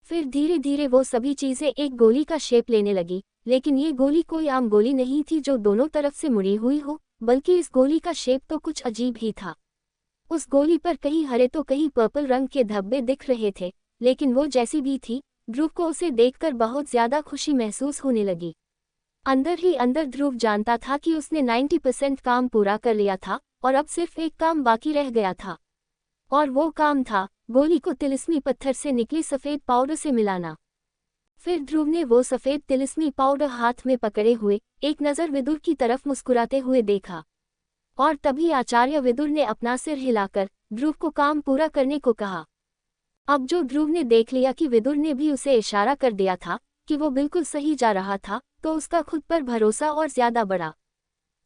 फिर धीरे धीरे वो सभी चीजें एक गोली का शेप लेने लगी, लेकिन ये गोली कोई आम गोली नहीं थी जो दोनों तरफ से मुड़ी हुई हो, बल्कि इस गोली का शेप तो कुछ अजीब ही था। उस गोली पर कहीं हरे तो कहीं पर्पल रंग के धब्बे दिख रहे थे, लेकिन वो जैसी भी थी ध्रुव को उसे देखकर बहुत ज्यादा खुशी महसूस होने लगी। अंदर ही अंदर ध्रुव जानता था कि उसने 90% काम पूरा कर लिया था और अब सिर्फ एक काम बाकी रह गया था, और वो काम था गोली को तिलिस्मी पत्थर से निकली सफेद पाउडर से मिलाना। फिर ध्रुव ने वो सफेद तिलिस्मी पाउडर हाथ में पकड़े हुए एक नज़र विदुर की तरफ मुस्कुराते हुए देखा। और तभी आचार्य विदुर ने अपना सिर हिलाकर ध्रुव को काम पूरा करने को कहा। अब जो ध्रुव ने देख लिया कि विदुर ने भी उसे इशारा कर दिया था कि वो बिल्कुल सही जा रहा था, तो उसका खुद पर भरोसा और ज्यादा बढ़ा।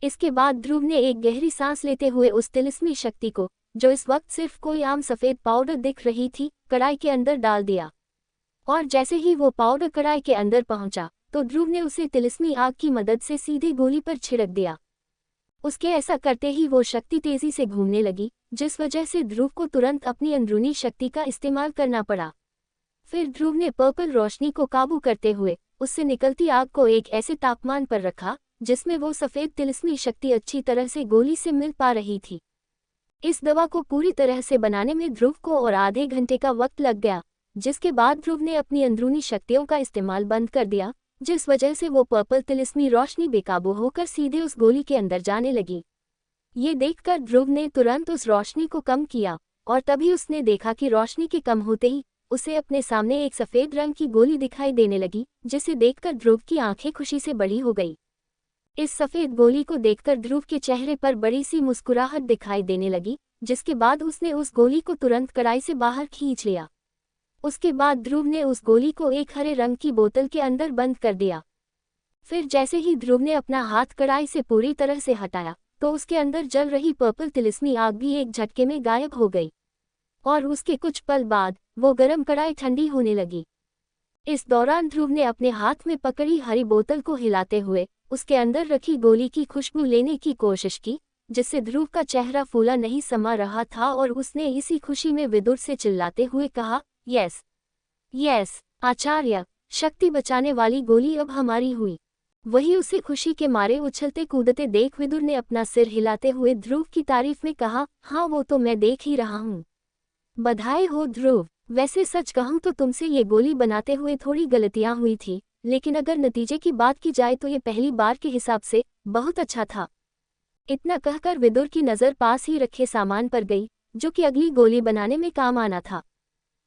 इसके बाद ध्रुव ने एक गहरी सांस लेते हुए उस तिलिस्मी शक्ति को, जो इस वक्त सिर्फ कोई आम सफेद पाउडर दिख रही थी, कढ़ाई के अंदर डाल दिया। और जैसे ही वो पाउडर कढ़ाई के अंदर पहुंचा, तो ध्रुव ने उसे तिलिस्मी आग की मदद से सीधे गोली पर छिड़क दिया। उसके ऐसा करते ही वो शक्ति तेजी से घूमने लगी, जिस वजह से ध्रुव को तुरंत अपनी अंदरूनी शक्ति का इस्तेमाल करना पड़ा। फिर ध्रुव ने पर्पल रोशनी को काबू करते हुए उससे निकलती आग को एक ऐसे तापमान पर रखा जिसमें वो सफेद तिलिस्मी शक्ति अच्छी तरह से गोली से मिल पा रही थी। इस दवा को पूरी तरह से बनाने में ध्रुव को और आधे घंटे का वक्त लग गया, जिसके बाद ध्रुव ने अपनी अंदरूनी शक्तियों का इस्तेमाल बंद कर दिया, जिस वजह से वो पर्पल तिलिस्मी रोशनी बेकाबू होकर सीधे उस गोली के अंदर जाने लगी। ये देखकर ध्रुव ने तुरंत उस रोशनी को कम किया और तभी उसने देखा कि रोशनी के कम होते ही उसे अपने सामने एक सफेद रंग की गोली दिखाई देने लगी, जिसे देखकर ध्रुव की आंखें खुशी से बड़ी हो गई। इस सफेद गोली को देखकर ध्रुव के चेहरे पर बड़ी सी मुस्कुराहट दिखाई देने लगी, जिसके बाद उसने उस गोली को तुरंत कढ़ाई से बाहर खींच लिया। उसके बाद ध्रुव ने उस गोली को एक हरे रंग की बोतल के अंदर बंद कर दिया। फिर जैसे ही ध्रुव ने अपना हाथ कढ़ाई से पूरी तरह से हटाया, तो उसके अंदर जल रही पर्पल तिलिस्मी आग भी एक झटके में गायब हो गई और उसके कुछ पल बाद वो गरम कढ़ाई ठंडी होने लगी। इस दौरान ध्रुव ने अपने हाथ में पकड़ी हरी बोतल को हिलाते हुए उसके अंदर रखी गोली की खुशबू लेने की कोशिश की, जिससे ध्रुव का चेहरा फूला नहीं समा रहा था और उसने इसी खुशी में विदुर से चिल्लाते हुए कहा, यस यस आचार्य, शक्ति बचाने वाली गोली अब हमारी हुई। वही उसे खुशी के मारे उछलते कूदते देख विदुर ने अपना सिर हिलाते हुए ध्रुव की तारीफ में कहा, हाँ वो तो मैं देख ही रहा हूँ। बधाई हो ध्रुव, वैसे सच कहूँ तो तुमसे ये गोली बनाते हुए थोड़ी गलतियाँ हुई थी, लेकिन अगर नतीजे की बात की जाए तो ये पहली बार के हिसाब से बहुत अच्छा था। इतना कहकर विदुर की नज़र पास ही रखे सामान पर गई, जो कि अगली गोली बनाने में काम आना था।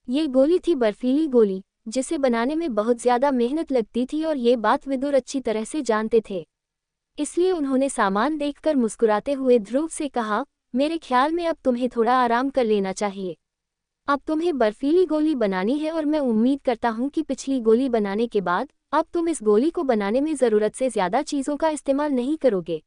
ये गोली थी बर्फीली गोली, जिसे बनाने में बहुत ज्यादा मेहनत लगती थी और ये बात विदुर अच्छी तरह से जानते थे। इसलिए उन्होंने सामान देखकर मुस्कुराते हुए ध्रुव से कहा, मेरे ख्याल में अब तुम्हें थोड़ा आराम कर लेना चाहिए। अब तुम्हें बर्फीली गोली बनानी है और मैं उम्मीद करता हूँ कि पिछली गोली बनाने के बाद अब तुम इस गोली को बनाने में ज़रूरत से ज़्यादा चीज़ों का इस्तेमाल नहीं करोगे।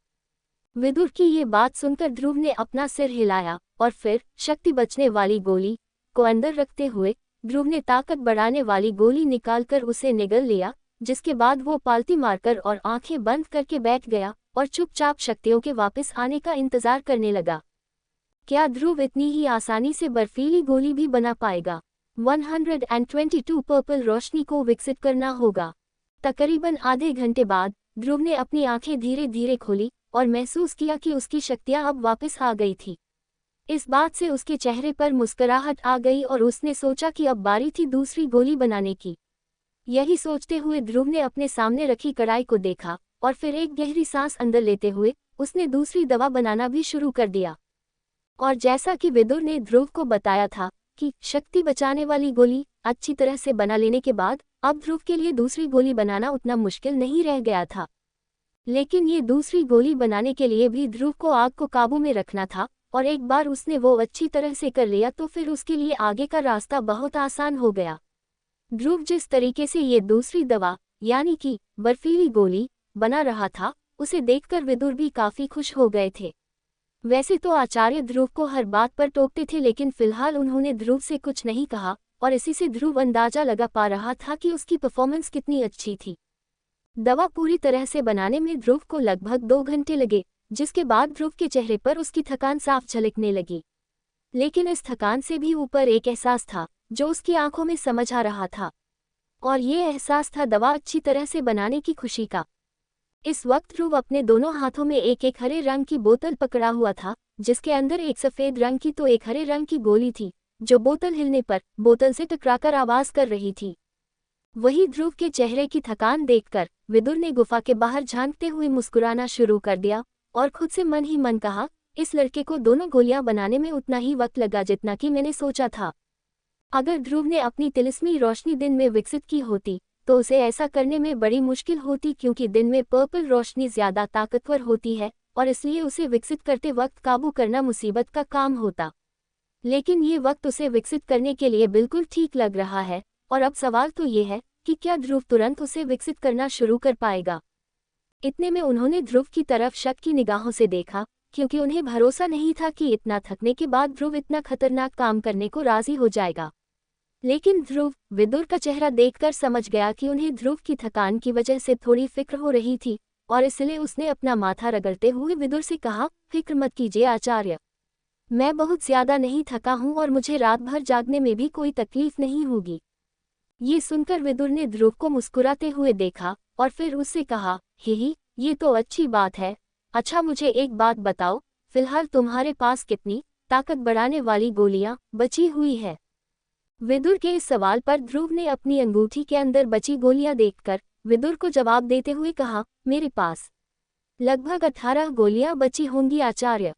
विदुर की ये बात सुनकर ध्रुव ने अपना सिर हिलाया और फिर शक्ति बचने वाली गोली को अंदर रखते हुए ध्रुव ने ताकत बढ़ाने वाली गोली निकालकर उसे निगल लिया, जिसके बाद वो पालती मारकर और आंखें बंद करके बैठ गया और चुपचाप शक्तियों के वापस आने का इंतजार करने लगा। क्या ध्रुव इतनी ही आसानी से बर्फीली गोली भी बना पाएगा? 122 पर्पल रोशनी को विकसित करना होगा। तकरीबन आधे घंटे बाद ध्रुव ने अपनी आंखें धीरे धीरे खोली और महसूस किया कि उसकी शक्तियां अब वापस आ गई थी। इस बात से उसके चेहरे पर मुस्कुराहट आ गई और उसने सोचा कि अब बारी थी दूसरी गोली बनाने की। यही सोचते हुए ध्रुव ने अपने सामने रखी कढ़ाई को देखा और फिर एक गहरी सांस अंदर लेते हुए उसने दूसरी दवा बनाना भी शुरू कर दिया। और जैसा कि विदुर ने ध्रुव को बताया था कि शक्ति बचाने वाली गोली अच्छी तरह से बना लेने के बाद अब ध्रुव के लिए दूसरी गोली बनाना उतना मुश्किल नहीं रह गया था। लेकिन ये दूसरी गोली बनाने के लिए भी ध्रुव को आग को काबू में रखना था और एक बार उसने वो अच्छी तरह से कर लिया तो फिर उसके लिए आगे का रास्ता बहुत आसान हो गया। ध्रुव जिस तरीके से ये दूसरी दवा यानी कि बर्फीली गोली बना रहा था, उसे देखकर विदुर भी काफी खुश हो गए थे। वैसे तो आचार्य ध्रुव को हर बात पर टोकते थे, लेकिन फिलहाल उन्होंने ध्रुव से कुछ नहीं कहा और इसी से ध्रुव अंदाजा लगा पा रहा था कि उसकी परफॉर्मेंस कितनी अच्छी थी। दवा पूरी तरह से बनाने में ध्रुव को लगभग 2 घंटे लगे, जिसके बाद ध्रुव के चेहरे पर उसकी थकान साफ झलकने लगी। लेकिन इस थकान से भी ऊपर एक एहसास था जो उसकी आंखों में समझ आ रहा था, और ये एहसास था दवा अच्छी तरह से बनाने की खुशी का। इस वक्त ध्रुव अपने दोनों हाथों में एक एक हरे रंग की बोतल पकड़ा हुआ था, जिसके अंदर एक सफेद रंग की तो एक हरे रंग की गोली थी, जो बोतल हिलने पर बोतल से टकराकर आवाज कर रही थी। वही ध्रुव के चेहरे की थकान देखकर विदुर ने गुफा के बाहर झांकते हुए मुस्कुराना शुरू कर दिया और खुद से मन ही मन कहा, इस लड़के को दोनों गोलियां बनाने में उतना ही वक्त लगा जितना कि मैंने सोचा था। अगर ध्रुव ने अपनी तिलिस्मी रोशनी दिन में विकसित की होती तो उसे ऐसा करने में बड़ी मुश्किल होती, क्योंकि दिन में पर्पल रोशनी ज़्यादा ताकतवर होती है और इसलिए उसे विकसित करते वक्त काबू करना मुसीबत का काम होता। लेकिन ये वक्त उसे विकसित करने के लिए बिल्कुल ठीक लग रहा है, और अब सवाल तो ये है कि क्या ध्रुव तुरंत उसे विकसित करना शुरू कर पाएगा। इतने में उन्होंने ध्रुव की तरफ शक की निगाहों से देखा, क्योंकि उन्हें भरोसा नहीं था कि इतना थकने के बाद ध्रुव इतना खतरनाक काम करने को राजी हो जाएगा। लेकिन ध्रुव विदुर का चेहरा देखकर समझ गया कि उन्हें ध्रुव की थकान की वजह से थोड़ी फिक्र हो रही थी, और इसलिए उसने अपना माथा रगड़ते हुए विदुर से कहा, फिक्र मत कीजिए आचार्य, मैं बहुत ज्यादा नहीं थका हूँ और मुझे रात भर जागने में भी कोई तकलीफ नहीं होगी। ये सुनकर विदुर ने ध्रुव को मुस्कुराते हुए देखा और फिर उससे कहा, ही ये तो अच्छी बात है। अच्छा मुझे एक बात बताओ, फिलहाल तुम्हारे पास कितनी ताकत बढ़ाने वाली गोलियां बची हुई है? विदुर के इस सवाल पर ध्रुव ने अपनी अंगूठी के अंदर बची गोलियां देखकर विदुर को जवाब देते हुए कहा, मेरे पास लगभग 18 गोलियां बची होंगी आचार्य।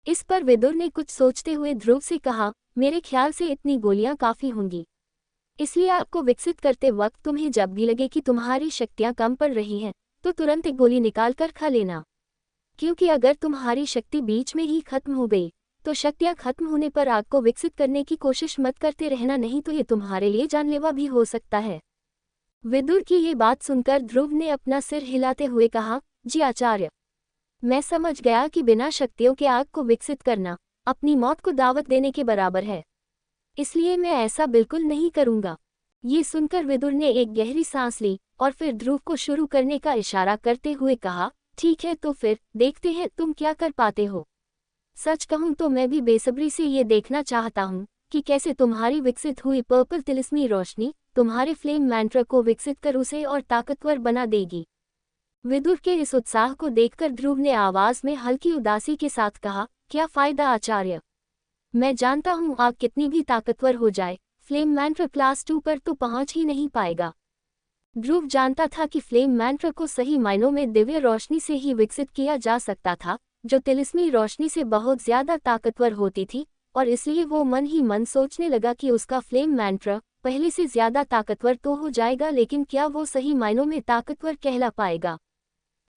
इस पर विदुर ने कुछ सोचते हुए ध्रुव से कहा, मेरे ख्याल से इतनी गोलियां काफी होंगी, इसलिए आपको विकसित करते वक्त तुम्हें जब भी लगे कि तुम्हारी शक्तियां कम पड़ रही हैं, तो तुरंत एक गोली निकाल कर खा लेना, क्योंकि अगर तुम्हारी शक्ति बीच में ही खत्म हो गई तो शक्तियां खत्म होने पर आग को विकसित करने की कोशिश मत करते रहना, नहीं तो ये तुम्हारे लिए जानलेवा भी हो सकता है। विदुर की ये बात सुनकर ध्रुव ने अपना सिर हिलाते हुए कहा, जी आचार्य, मैं समझ गया कि बिना शक्तियों के आग को विकसित करना अपनी मौत को दावत देने के बराबर है, इसलिए मैं ऐसा बिल्कुल नहीं करूंगा। ये सुनकर विदुर ने एक गहरी सांस ली और फिर ध्रुव को शुरू करने का इशारा करते हुए कहा, ठीक है तो फिर देखते हैं तुम क्या कर पाते हो। सच कहूं तो मैं भी बेसब्री से ये देखना चाहता हूं कि कैसे तुम्हारी विकसित हुई पर्पल तिलिस्मी रोशनी तुम्हारे फ्लेम मैंट्रा को विकसित कर उसे और ताकतवर बना देगी। विदुर के इस उत्साह को देखकर ध्रुव ने आवाज में हल्की उदासी के साथ कहा, क्या फायदा आचार्य, मैं जानता हूं आग कितनी भी ताकतवर हो जाए, फ्लेम मैंट्रा क्लास 2 पर तो पहुंच ही नहीं पाएगा। ध्रुव जानता था कि फ्लेम मैंट्रा को सही मायनों में दिव्य रोशनी से ही विकसित किया जा सकता था, जो तिलिस्मी रोशनी से बहुत ज्यादा ताकतवर होती थी, और इसलिए वो मन ही मन सोचने लगा कि उसका फ्लेम मैंट्रा पहले से ज्यादा ताकतवर तो हो जाएगा, लेकिन क्या वो सही मायनों में ताकतवर कहला पाएगा।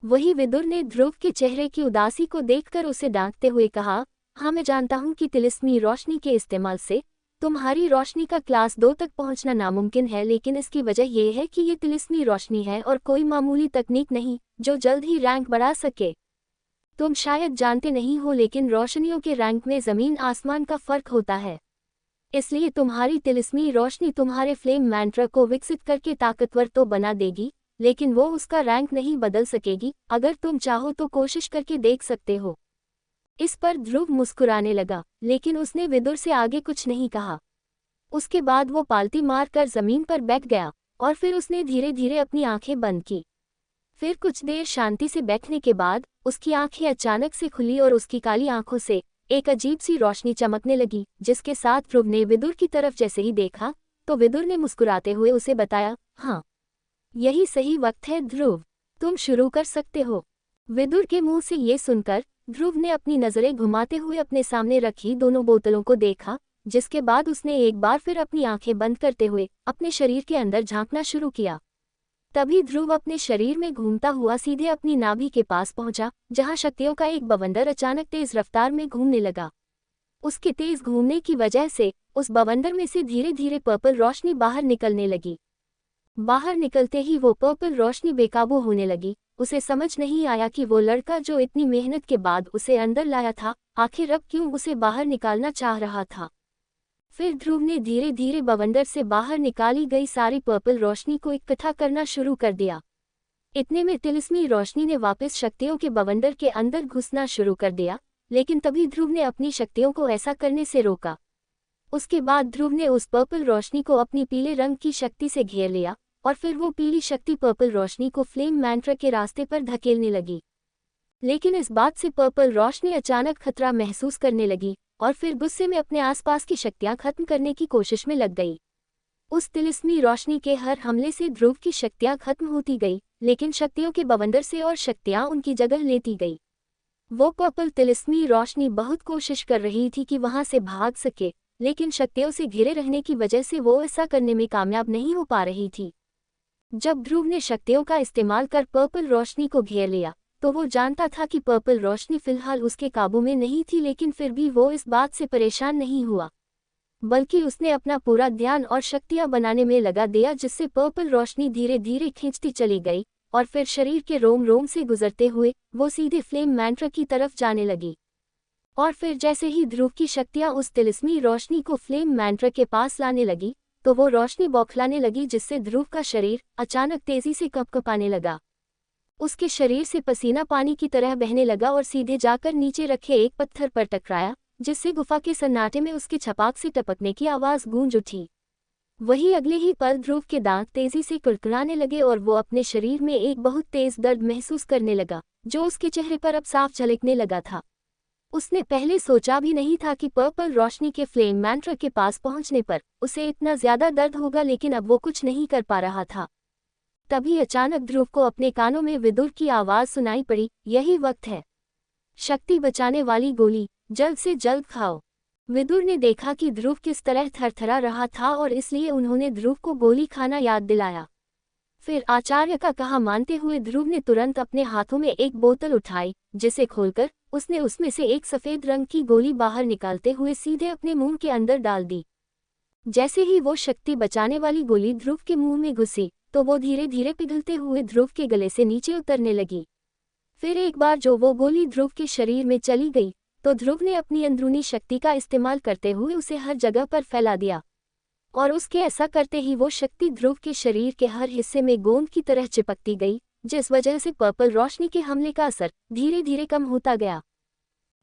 वही विदुर ने ध्रुव के चेहरे की उदासी को देखकर उसे डांटते हुए कहा, हाँ मैं जानता हूँ कि तिलिस्मी रोशनी के इस्तेमाल से तुम्हारी रोशनी का क्लास 2 तक पहुँचना नामुमकिन है, लेकिन इसकी वजह यह है कि ये तिलिस्मी रोशनी है और कोई मामूली तकनीक नहीं जो जल्द ही रैंक बढ़ा सके। तुम शायद जानते नहीं हो, लेकिन रोशनियों के रैंक में ज़मीन आसमान का फ़र्क होता है, इसलिए तुम्हारी तिलिस्मी रोशनी तुम्हारे फ्लेम मैंट्रा को विकसित करके ताकतवर तो बना देगी, लेकिन वो उसका रैंक नहीं बदल सकेगी। अगर तुम चाहो तो कोशिश करके देख सकते हो। इस पर ध्रुव मुस्कुराने लगा, लेकिन उसने विदुर से आगे कुछ नहीं कहा। उसके बाद वो पालती मारकर जमीन पर बैठ गया और फिर उसने धीरे धीरे अपनी आंखें बंद की। फिर कुछ देर शांति से बैठने के बाद उसकी आंखें अचानक से खुली और उसकी काली आंखों से एक अजीब सी रोशनी चमकने लगी, जिसके साथ ध्रुव ने विदुर की तरफ जैसे ही देखा तो विदुर ने मुस्कुराते हुए उसे बताया, हाँ यही सही वक्त है ध्रुव, तुम शुरू कर सकते हो। विदुर के मुंह से ये सुनकर ध्रुव ने अपनी नजरें घुमाते हुए अपने सामने रखी दोनों बोतलों को देखा, जिसके बाद उसने एक बार फिर अपनी आंखें बंद करते हुए अपने शरीर के अंदर झांकना शुरू किया। तभी ध्रुव अपने शरीर में घूमता हुआ सीधे अपनी नाभि के पास पहुंचा, जहां शक्तियों का एक बवंडर अचानक तेज रफ्तार में घूमने लगा। उसके तेज घूमने की वजह से उस बवंडर में से धीरे धीरे पर्पल रोशनी बाहर निकलने लगी। बाहर निकलते ही वो पर्पल रोशनी बेकाबू होने लगी। उसे समझ नहीं आया कि वो लड़का जो इतनी मेहनत के बाद उसे अंदर लाया था, आखिर अब क्यों उसे बाहर निकालना चाह रहा था। फिर ध्रुव ने धीरे धीरे बवंडर से बाहर निकाली गई सारी पर्पल रोशनी को इकट्ठा करना शुरू कर दिया। इतने में तिलिस्मी रोशनी ने वापस शक्तियों के बवंडर के अंदर घुसना शुरू कर दिया, लेकिन तभी ध्रुव ने अपनी शक्तियों को ऐसा करने से रोका। उसके बाद ध्रुव ने उस पर्पल रोशनी को अपनी पीले रंग की शक्ति से घेर लिया और फिर वो पीली शक्ति पर्पल रोशनी को फ्लेम मैंट्रा के रास्ते पर धकेलने लगी। लेकिन इस बात से पर्पल रोशनी अचानक खतरा महसूस करने लगी और फिर गुस्से में अपने आसपास की शक्तियां खत्म करने की कोशिश में लग गई। उस तिलिस्मी रोशनी के हर हमले से ध्रुव की शक्तियां खत्म होती गई, लेकिन शक्तियों के बवंडर से और शक्तियां उनकी जगह लेती गई। वो पर्पल तिलिस्मी रोशनी बहुत कोशिश कर रही थी कि वहां से भाग सके, लेकिन शक्तियों से घिरे रहने की वजह से वो ऐसा करने में कामयाब नहीं हो पा रही थी। जब ध्रुव ने शक्तियों का इस्तेमाल कर पर्पल रोशनी को घेर लिया तो वो जानता था कि पर्पल रोशनी फिलहाल उसके काबू में नहीं थी, लेकिन फिर भी वो इस बात से परेशान नहीं हुआ, बल्कि उसने अपना पूरा ध्यान और शक्तियां बनाने में लगा दिया, जिससे पर्पल रोशनी धीरे धीरे खींचती चली गई और फिर शरीर के रोम रोम से गुजरते हुए वो सीधे फ्लेम मैंट्रा की तरफ जाने लगी। और फिर जैसे ही ध्रुव की शक्तियां उस तिलिस्मी रोशनी को फ्लेम मैंट्रा के पास लाने लगी तो वो रोशनी बौखलाने लगी, जिससे ध्रुव का शरीर अचानक तेजी से कँपकँपाने लगा। उसके शरीर से पसीना पानी की तरह बहने लगा और सीधे जाकर नीचे रखे एक पत्थर पर टकराया, जिससे गुफा के सन्नाटे में उसके छपाक से टपकने की आवाज गूंज उठी। वही अगले ही पल ध्रुव के दांत तेजी से कुड़कुड़ाने लगे और वो अपने शरीर में एक बहुत तेज दर्द महसूस करने लगा, जो उसके चेहरे पर अब साफ झलकने लगा था। उसने पहले सोचा भी नहीं था कि पर्पल रोशनी के फ्लेम मैंट्रा के पास पहुंचने पर उसे इतना ज्यादा दर्द होगा, लेकिन अब वो कुछ नहीं कर पा रहा था। तभी अचानक ध्रुव को अपने कानों में विदुर की आवाज सुनाई पड़ी, यही वक्त है, शक्ति बचाने वाली गोली जल्द से जल्द खाओ। विदुर ने देखा कि ध्रुव किस तरह थरथरा रहा था और इसलिए उन्होंने ध्रुव को गोली खाना याद दिलाया। फिर आचार्य का कहा मानते हुए ध्रुव ने तुरंत अपने हाथों में एक बोतल उठाई, जिसे खोलकर उसने उसमें से एक सफेद रंग की गोली बाहर निकालते हुए सीधे अपने मुंह के अंदर डाल दी। जैसे ही वो शक्ति बचाने वाली गोली ध्रुव के मुंह में घुसी तो वो धीरे धीरे पिघलते हुए ध्रुव के गले से नीचे उतरने लगी। फिर एक बार जो वो गोली ध्रुव के शरीर में चली गई तो ध्रुव ने अपनी अंदरूनी शक्ति का इस्तेमाल करते हुए उसे हर जगह पर फैला दिया, और उसके ऐसा करते ही वो शक्ति ध्रुव के शरीर के हर हिस्से में गोंद की तरह चिपकती गई, जिस वजह से पर्पल रोशनी के हमले का असर धीरे धीरे कम होता गया।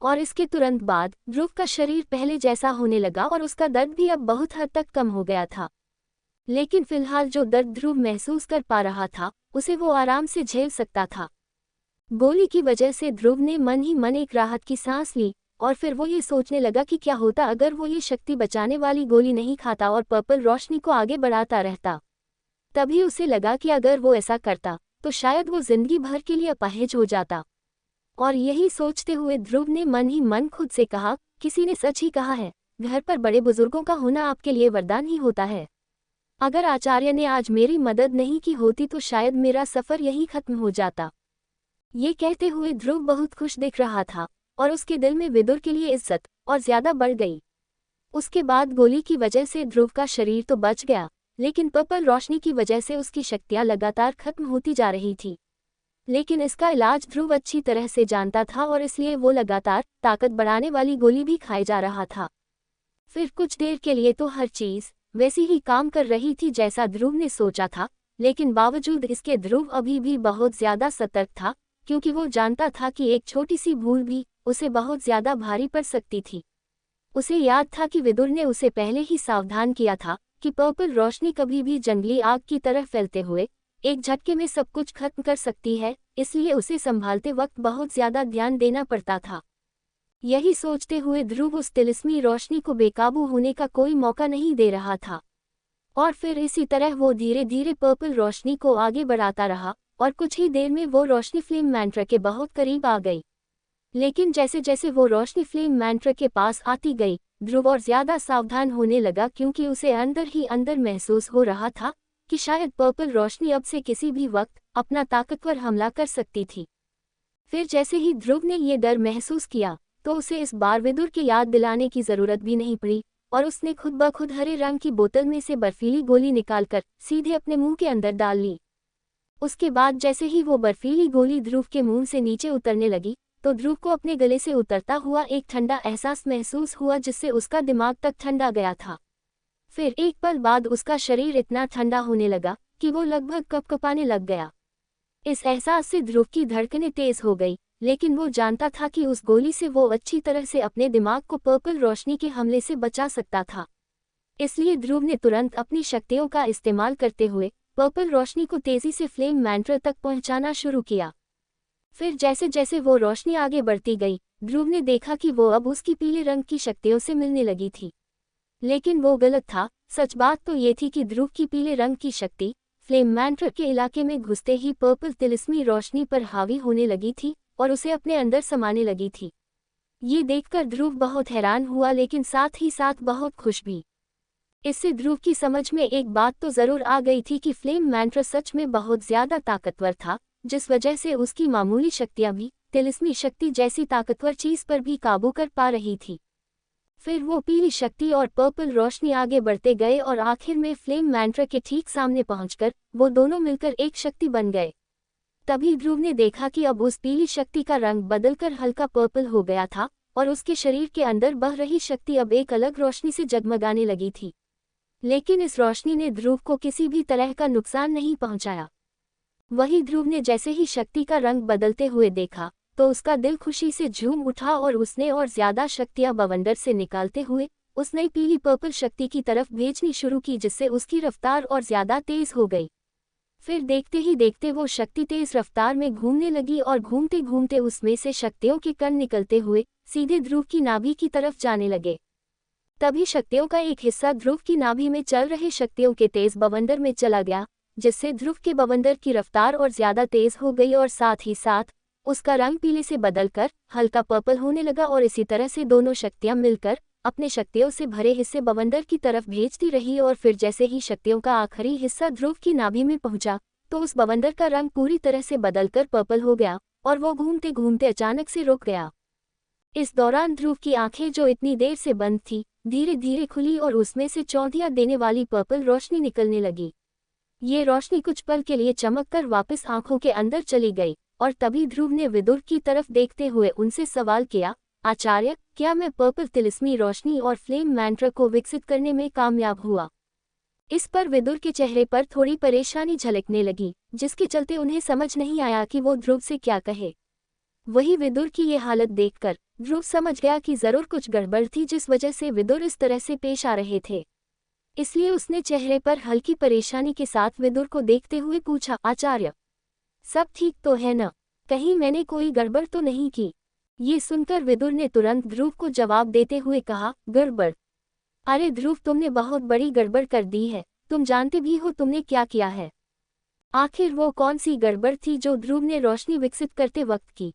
और इसके तुरंत बाद ध्रुव का शरीर पहले जैसा होने लगा और उसका दर्द भी अब बहुत हद तक कम हो गया था। लेकिन फिलहाल जो दर्द ध्रुव महसूस कर पा रहा था उसे वो आराम से झेल सकता था। गोली की वजह से ध्रुव ने मन ही मन एक राहत की सांस ली और फिर वो ये सोचने लगा कि क्या होता अगर वो ये शक्ति बचाने वाली गोली नहीं खाता और पर्पल रोशनी को आगे बढ़ाता रहता। तभी उसे लगा कि अगर वो ऐसा करता तो शायद वो जिंदगी भर के लिए अपाहिज हो जाता। और यही सोचते हुए ध्रुव ने मन ही मन खुद से कहा, किसी ने सच ही कहा है, घर पर बड़े बुजुर्गों का होना आपके लिए वरदान ही होता है। अगर आचार्य ने आज मेरी मदद नहीं की होती तो शायद मेरा सफर यहीं खत्म हो जाता। ये कहते हुए ध्रुव बहुत खुश दिख रहा था और उसके दिल में विदुर के लिए इज्जत और ज्यादा बढ़ गई। उसके बाद गोली की वजह से ध्रुव का शरीर तो बच गया, लेकिन पर्पल रोशनी की वजह से उसकी शक्तियां लगातार खत्म होती जा रही थी। लेकिन इसका इलाज ध्रुव अच्छी तरह से जानता था और इसलिए वो लगातार ताकत बढ़ाने वाली गोली भी खाए जा रहा था। फिर कुछ देर के लिए तो हर चीज वैसी ही काम कर रही थी जैसा ध्रुव ने सोचा था, लेकिन बावजूद इसके ध्रुव अभी भी बहुत ज्यादा सतर्क था, क्योंकि वो जानता था कि एक छोटी सी भूल भी उसे बहुत ज्यादा भारी पड़ सकती थी। उसे याद था कि विदुर ने उसे पहले ही सावधान किया था कि पर्पल रोशनी कभी भी जंगली आग की तरह फैलते हुए एक झटके में सब कुछ खत्म कर सकती है, इसलिए उसे संभालते वक्त बहुत ज्यादा ध्यान देना पड़ता था। यही सोचते हुए ध्रुव उस तिलिस्मी रोशनी को बेकाबू होने का कोई मौका नहीं दे रहा था। और फिर इसी तरह वो धीरे धीरे पर्पल रोशनी को आगे बढ़ाता रहा और कुछ ही देर में वो रोशनी फ्लेम मैंट्रा के बहुत करीब आ गई। लेकिन जैसे जैसे वो रोशनी फ्लेम मैंट्रा के पास आती गई, ध्रुव और ज्यादा सावधान होने लगा, क्योंकि उसे अंदर ही अंदर महसूस हो रहा था कि शायद पर्पल रोशनी अब से किसी भी वक्त अपना ताकतवर हमला कर सकती थी। फिर जैसे ही ध्रुव ने ये डर महसूस किया तो उसे इस बार विदुर की याद दिलाने की जरूरत भी नहीं पड़ी और उसने खुद ब खुद हरे रंग की बोतल में से बर्फीली गोली निकालकर सीधे अपने मुंह के अंदर डाल ली। उसके बाद जैसे ही वो बर्फीली गोली ध्रुव के मुंह से नीचे उतरने लगी तो ध्रुव को अपने गले से उतरता हुआ एक ठंडा एहसास महसूस हुआ, जिससे उसका दिमाग तक ठंडा गया था। फिर एक पल बाद उसका शरीर इतना ठंडा होने लगा कि वो लगभग कँपकँपाने लग गया। इस एहसास से ध्रुव की धड़कनें तेज हो गई, लेकिन वो जानता था कि उस गोली से वो अच्छी तरह से अपने दिमाग को पर्पल रोशनी के हमले से बचा सकता था। इसलिए ध्रुव ने तुरंत अपनी शक्तियों का इस्तेमाल करते हुए पर्पल रोशनी को तेजी से फ्लेम मैंट्रा तक पहुंचाना शुरू किया। फिर जैसे जैसे वो रोशनी आगे बढ़ती गई, ध्रुव ने देखा कि वो अब उसकी पीले रंग की शक्तियों से मिलने लगी थी। लेकिन वो गलत था। सच बात तो ये थी कि ध्रुव की पीले रंग की शक्ति फ्लेम मैंट्रा के इलाके में घुसते ही पर्पल तिलिस्मी रोशनी पर हावी होने लगी थी और उसे अपने अंदर समाने लगी थी। ये देखकर ध्रुव बहुत हैरान हुआ, लेकिन साथ ही साथ बहुत खुश भी। इससे ध्रुव की समझ में एक बात तो जरूर आ गई थी कि फ्लेम मैंट्रा सच में बहुत ज्यादा ताकतवर था, जिस वजह से उसकी मामूली शक्तियां भी तिलिस्मी शक्ति जैसी ताकतवर चीज पर भी काबू कर पा रही थी। फिर वो पीली शक्ति और पर्पल रोशनी आगे बढ़ते गए और आखिर में फ्लेम मैंट्रा के ठीक सामने पहुंचकर वो दोनों मिलकर एक शक्ति बन गए। तभी ध्रुव ने देखा कि अब उस पीली शक्ति का रंग बदलकर हल्का पर्पल हो गया था और उसके शरीर के अंदर बह रही शक्ति अब एक अलग रोशनी से जगमगाने लगी थी। लेकिन इस रोशनी ने ध्रुव को किसी भी तरह का नुकसान नहीं पहुंचाया। वही ध्रुव ने जैसे ही शक्ति का रंग बदलते हुए देखा तो उसका दिल खुशी से झूम उठा और उसने और ज्यादा शक्तियां बवंडर से निकालते हुए उस नई पीली पर्पल शक्ति की तरफ भेजनी शुरू की, जिससे उसकी रफ्तार और ज्यादा तेज हो गई। फिर देखते ही देखते वो शक्ति तेज रफ्तार में घूमने लगी और घूमते घूमते उसमें से शक्तियों के कण निकलते हुए सीधे ध्रुव की नाभि की तरफ जाने लगे। तभी शक्तियों का एक हिस्सा ध्रुव की नाभि में चल रहे शक्तियों के तेज बवंडर में चला गया, जिससे ध्रुव के बवंडर की रफ्तार और ज्यादा तेज हो गई और साथ ही साथ उसका रंग पीले से बदलकर हल्का पर्पल होने लगा। और इसी तरह से दोनों शक्तियां मिलकर अपने शक्तियों से भरे हिस्से बवंडर की तरफ भेजती रही और फिर जैसे ही शक्तियों का आखिरी हिस्सा ध्रुव की नाभि में पहुंचा तो उस बवंडर का रंग पूरी तरह से बदलकर पर्पल हो गया और वो घूमते घूमते अचानक से रुक गया। इस दौरान ध्रुव की आंखें जो इतनी देर से बंद थी धीरे धीरे खुली और उसमें से चौंधिया देने वाली पर्पल रोशनी निकलने लगी। ये रोशनी कुछ पल के लिए चमककर वापस आंखों के अंदर चली गई और तभी ध्रुव ने विदुर की तरफ देखते हुए उनसे सवाल किया, आचार्य, क्या मैं पर्पल तिलिस्मी रोशनी और फ्लेम मैंट्रा को विकसित करने में कामयाब हुआ? इस पर विदुर के चेहरे पर थोड़ी परेशानी झलकने लगी, जिसके चलते उन्हें समझ नहीं आया कि वो ध्रुव से क्या कहे। वही विदुर की ये हालत देखकर ध्रुव समझ गया कि जरूर कुछ गड़बड़ थी, जिस वजह से विदुर इस तरह से पेश आ रहे थे। इसलिए उसने चेहरे पर हल्की परेशानी के साथ विदुर को देखते हुए पूछा, आचार्य, सब ठीक तो है न? कहीं मैंने कोई गड़बड़ तो नहीं की? ये सुनकर विदुर ने तुरंत ध्रुव को जवाब देते हुए कहा, गड़बड़? अरे ध्रुव, तुमने बहुत बड़ी गड़बड़ कर दी है। तुम जानते भी हो तुमने क्या किया है। आखिर वो कौन सी गड़बड़ थी जो ध्रुव ने रोशनी विकसित करते वक्त की?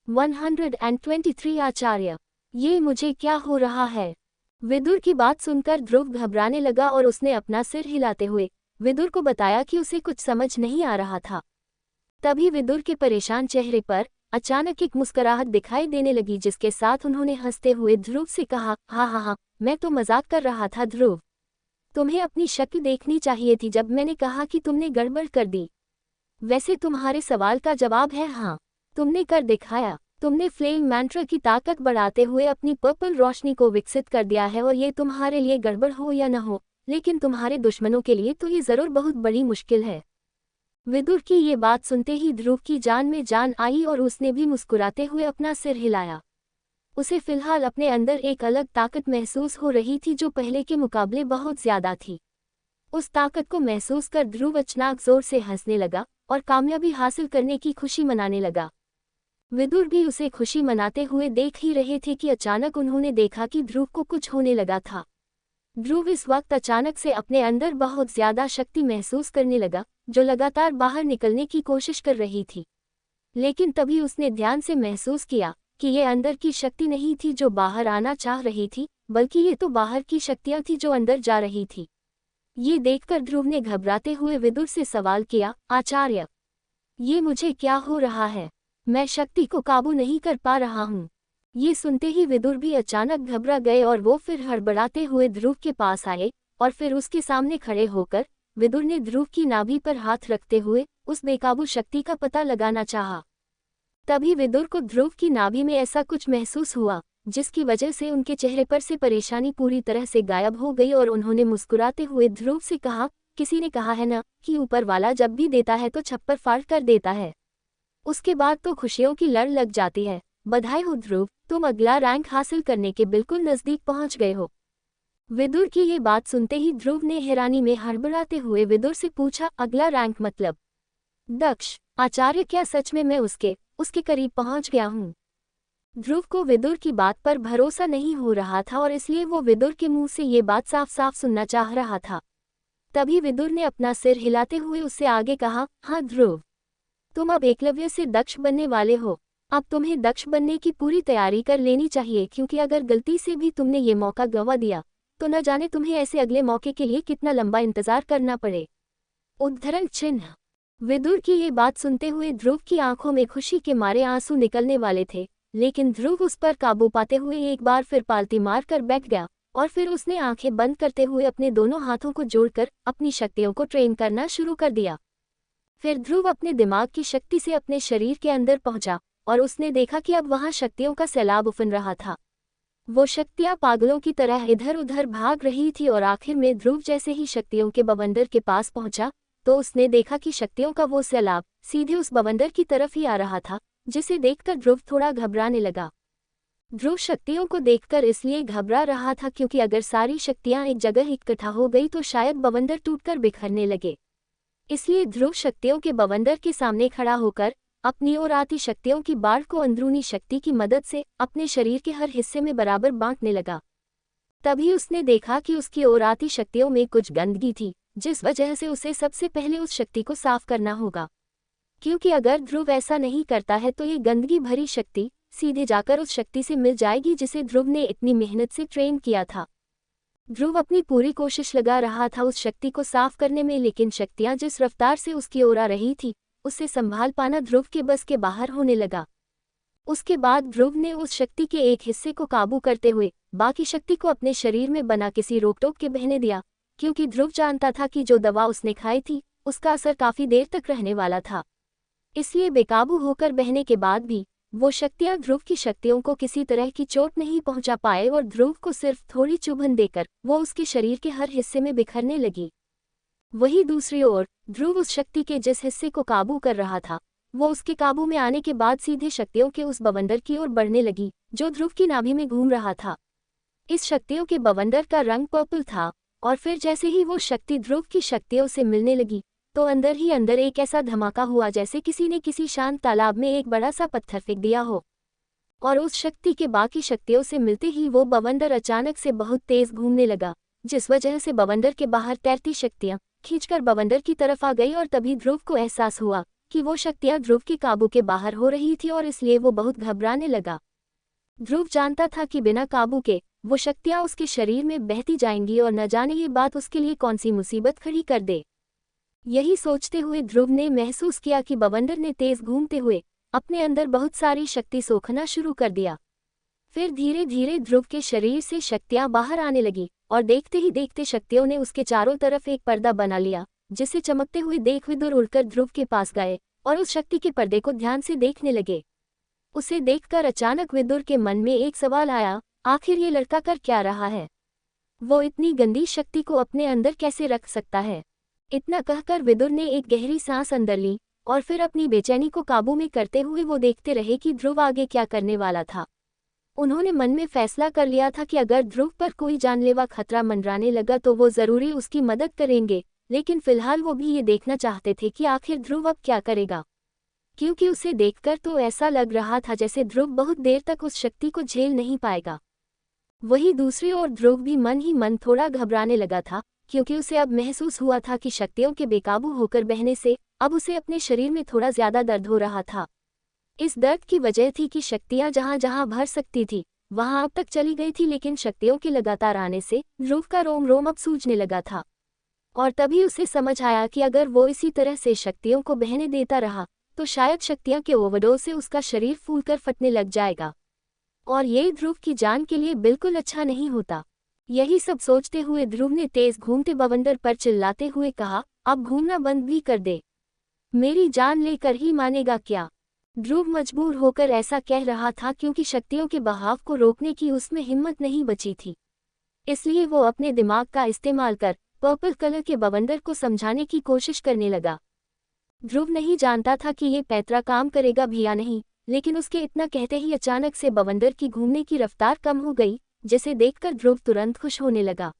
123 आचार्य, ये मुझे क्या हो रहा है? विदुर की बात सुनकर ध्रुव घबराने लगा और उसने अपना सिर हिलाते हुए विदुर को बताया कि उसे कुछ समझ नहीं आ रहा था। तभी विदुर के परेशान चेहरे पर अचानक एक मुस्कुराहट दिखाई देने लगी, जिसके साथ उन्होंने हंसते हुए ध्रुव से कहा, हाँ हाँ हाँ, मैं तो मजाक कर रहा था ध्रुव। तुम्हें अपनी शक्ल देखनी चाहिए थी जब मैंने कहा कि तुमने गड़बड़ कर दी। वैसे तुम्हारे सवाल का जवाब है हाँ, तुमने कर दिखाया। तुमने फ्लेम मैंट्रा की ताकत बढ़ाते हुए अपनी पर्पल रोशनी को विकसित कर दिया है और ये तुम्हारे लिए गड़बड़ हो या न हो, लेकिन तुम्हारे दुश्मनों के लिए तो ये जरूर बहुत बड़ी मुश्किल है। विदुर की ये बात सुनते ही ध्रुव की जान में जान आई और उसने भी मुस्कुराते हुए अपना सिर हिलाया। उसे फिलहाल अपने अंदर एक अलग ताकत महसूस हो रही थी जो पहले के मुकाबले बहुत ज्यादा थी। उस ताकत को महसूस कर ध्रुव अचानक जोर से हंसने लगा और कामयाबी हासिल करने की खुशी मनाने लगा। विदुर भी उसे खुशी मनाते हुए देख ही रहे थे कि अचानक उन्होंने देखा कि ध्रुव को कुछ होने लगा था। ध्रुव इस वक्त अचानक से अपने अंदर बहुत ज्यादा शक्ति महसूस करने लगा, जो लगातार बाहर निकलने की कोशिश कर रही थी। लेकिन तभी उसने ध्यान से महसूस किया कि ये अंदर की शक्ति नहीं थी जो बाहर आना चाह रही थी, बल्कि ये तो बाहर की शक्तियां थी जो अंदर जा रही थी। ये देखकर ध्रुव ने घबराते हुए विदुर से सवाल किया, आचार्य, ये मुझे क्या हो रहा है? मैं शक्ति को काबू नहीं कर पा रहा हूँ। ये सुनते ही विदुर भी अचानक घबरा गए और वो फिर हड़बड़ाते हुए ध्रुव के पास आए और फिर उसके सामने खड़े होकर विदुर ने ध्रुव की नाभि पर हाथ रखते हुए उस बेकाबू शक्ति का पता लगाना चाहा। तभी विदुर को ध्रुव की नाभि में ऐसा कुछ महसूस हुआ जिसकी वजह से उनके चेहरे पर से परेशानी पूरी तरह से गायब हो गई और उन्होंने मुस्कुराते हुए ध्रुव से कहा, किसी ने कहा है ना कि ऊपर वाला जब भी देता है तो छप्पर फाड़ कर देता है, उसके बाद तो खुशियों की लड़ लग जाती है। बधाई हो ध्रुव, तुम अगला रैंक हासिल करने के बिल्कुल नजदीक पहुंच गए हो। विदुर की ये बात सुनते ही ध्रुव ने हैरानी में हड़बड़ाते हुए विदुर से पूछा, अगला रैंक मतलब? दक्ष आचार्य, क्या सच में मैं उसके करीब पहुंच गया हूँ? ध्रुव को विदुर की बात पर भरोसा नहीं हो रहा था और इसलिए वो विदुर के मुंह से ये बात साफ साफ सुनना चाह रहा था। तभी विदुर ने अपना सिर हिलाते हुए उससे आगे कहा, हाँ ध्रुव, तुम अब एकलव्य से दक्ष बनने वाले हो। अब तुम्हें दक्ष बनने की पूरी तैयारी कर लेनी चाहिए, क्योंकि अगर गलती से भी तुमने ये मौका गंवा दिया तो न जाने तुम्हें ऐसे अगले मौके के लिए कितना लंबा इंतजार करना पड़े। उद्धरण चिन्ह। विदुर की ये बात सुनते हुए ध्रुव की आंखों में खुशी के मारे आंसू निकलने वाले थे, लेकिन ध्रुव उस पर काबू पाते हुए एक बार फिर पालती मार कर बैठ गया और फिर उसने आंखें बंद करते हुए अपने दोनों हाथों को जोड़कर अपनी शक्तियों को ट्रेन करना शुरू कर दिया। फिर ध्रुव अपने दिमाग की शक्ति से अपने शरीर के अंदर पहुंचा और उसने देखा कि अब वहां शक्तियों का सैलाब उफन रहा था। वो शक्तियां पागलों की तरह इधर उधर भाग रही थी और आखिर में ध्रुव जैसे ही शक्तियों के बवंडर के पास पहुंचा तो उसने देखा कि शक्तियों का वो सैलाब सीधे उस बवंडर की तरफ ही आ रहा था, जिसे देखकर ध्रुव थोड़ा घबराने लगा। ध्रुव शक्तियों को देखकर इसलिए घबरा रहा था क्योंकि अगर सारी शक्तियां एक जगह इकट्ठा हो गई तो शायद बवंडर टूटकर बिखरने लगे। इसलिए ध्रुव शक्तियों के बवंडर के सामने खड़ा होकर अपनी ओर आती शक्तियों की बाढ़ को अंदरूनी शक्ति की मदद से अपने शरीर के हर हिस्से में बराबर बांटने लगा। तभी उसने देखा कि उसकी ओर आती शक्तियों में कुछ गंदगी थी, जिस वजह से उसे सबसे पहले उस शक्ति को साफ करना होगा, क्योंकि अगर ध्रुव ऐसा नहीं करता है तो ये गंदगी भरी शक्ति सीधे जाकर उस शक्ति से मिल जाएगी जिसे ध्रुव ने इतनी मेहनत से ट्रेन किया था। ध्रुव अपनी पूरी कोशिश लगा रहा था उस शक्ति को साफ करने में, लेकिन शक्तियां जिस रफ्तार से उसकी ओर आ रही थी उससे संभाल पाना ध्रुव के बस के बाहर होने लगा। उसके बाद ध्रुव ने उस शक्ति के एक हिस्से को काबू करते हुए बाकी शक्ति को अपने शरीर में बना किसी रोकटोक के बहने दिया, क्योंकि ध्रुव जानता था कि जो दवा उसने खाई थी उसका असर काफी देर तक रहने वाला था। इसलिए बेकाबू होकर बहने के बाद भी वो शक्तियां ध्रुव की शक्तियों को किसी तरह की चोट नहीं पहुंचा पाए और ध्रुव को सिर्फ थोड़ी चुभन देकर वो उसके शरीर के हर हिस्से में बिखरने लगी। वहीं दूसरी ओर ध्रुव उस शक्ति के जिस हिस्से को काबू कर रहा था वो उसके काबू में आने के बाद सीधे शक्तियों के उस बवंडर की ओर बढ़ने लगी जो ध्रुव की नाभि में घूम रहा था। इस शक्तियों के बवंडर का रंग पर्पल था और फिर जैसे ही वो शक्ति ध्रुव की शक्तियों से मिलने लगी तो अंदर ही अंदर एक ऐसा धमाका हुआ जैसे किसी ने किसी शांत तालाब में एक बड़ा सा पत्थर फेंक दिया हो, और उस शक्ति के बाकी शक्तियों से मिलते ही वो बवंडर अचानक से बहुत तेज घूमने लगा, जिस वजह से बवंडर के बाहर तैरती शक्तियां खींचकर बवंडर की तरफ आ गई और तभी ध्रुव को एहसास हुआ कि वो शक्तियां ध्रुव के काबू के बाहर हो रही थी और इसलिए वो बहुत घबराने लगा। ध्रुव जानता था कि बिना काबू के वो शक्तियां उसके शरीर में बहती जाएंगी और न जाने ये बात उसके लिए कौन सी मुसीबत खड़ी कर दे। यही सोचते हुए ध्रुव ने महसूस किया कि बवंडर ने तेज घूमते हुए अपने अंदर बहुत सारी शक्ति सोखना शुरू कर दिया। फिर धीरे धीरे ध्रुव के शरीर से शक्तियां बाहर आने लगी और देखते ही देखते शक्तियों ने उसके चारों तरफ एक पर्दा बना लिया, जिसे चमकते हुए देख विदुर उड़कर ध्रुव के पास गए और उस शक्ति के पर्दे को ध्यान से देखने लगे। उसे देखकर अचानक विदुर के मन में एक सवाल आया, आखिर ये लड़का कर क्या रहा है? वो इतनी गंदी शक्ति को अपने अंदर कैसे रख सकता है? इतना कहकर विदुर ने एक गहरी सांस अंदर ली और फिर अपनी बेचैनी को काबू में करते हुए वो देखते रहे कि ध्रुव आगे क्या करने वाला था। उन्होंने मन में फैसला कर लिया था कि अगर ध्रुव पर कोई जानलेवा खतरा मंडराने लगा तो वो जरूरी उसकी मदद करेंगे, लेकिन फिलहाल वो भी ये देखना चाहते थे कि आखिर ध्रुव अब क्या करेगा, क्योंकि उसे देखकर तो ऐसा लग रहा था जैसे ध्रुव बहुत देर तक उस शक्ति को झेल नहीं पाएगा। वहीं दूसरी ओर ध्रुव भी मन ही मन थोड़ा घबराने लगा था, क्योंकि उसे अब महसूस हुआ था कि शक्तियों के बेकाबू होकर बहने से अब उसे अपने शरीर में थोड़ा ज्यादा दर्द हो रहा था। इस दर्द की वजह थी कि शक्तियां जहां जहां भर सकती थी वहां अब तक चली गई थी, लेकिन शक्तियों के लगातार आने से ध्रुव का रोम रोम अब सूजने लगा था। और तभी उसे समझ आया कि अगर वो इसी तरह से शक्तियों को बहने देता रहा तो शायद शक्तियां के ओवरडोज से उसका शरीर फूलकर फटने लग जाएगा, और ये ध्रुव की जान के लिए बिल्कुल अच्छा नहीं होता। यही सब सोचते हुए ध्रुव ने तेज घूमते बवंडर पर चिल्लाते हुए कहा, अब घूमना बंद भी कर दे, मेरी जान लेकर ही मानेगा क्या? ध्रुव मजबूर होकर ऐसा कह रहा था क्योंकि शक्तियों के बहाव को रोकने की उसमें हिम्मत नहीं बची थी। इसलिए वो अपने दिमाग का इस्तेमाल कर पर्पल कलर के बवंडर को समझाने की कोशिश करने लगा। ध्रुव नहीं जानता था कि ये पैतरा काम करेगा भी या नहीं, लेकिन उसके इतना कहते ही अचानक से बवंडर की घूमने की रफ्तार कम हो गई, जिसे देखकर ध्रुव तुरंत खुश होने लगा।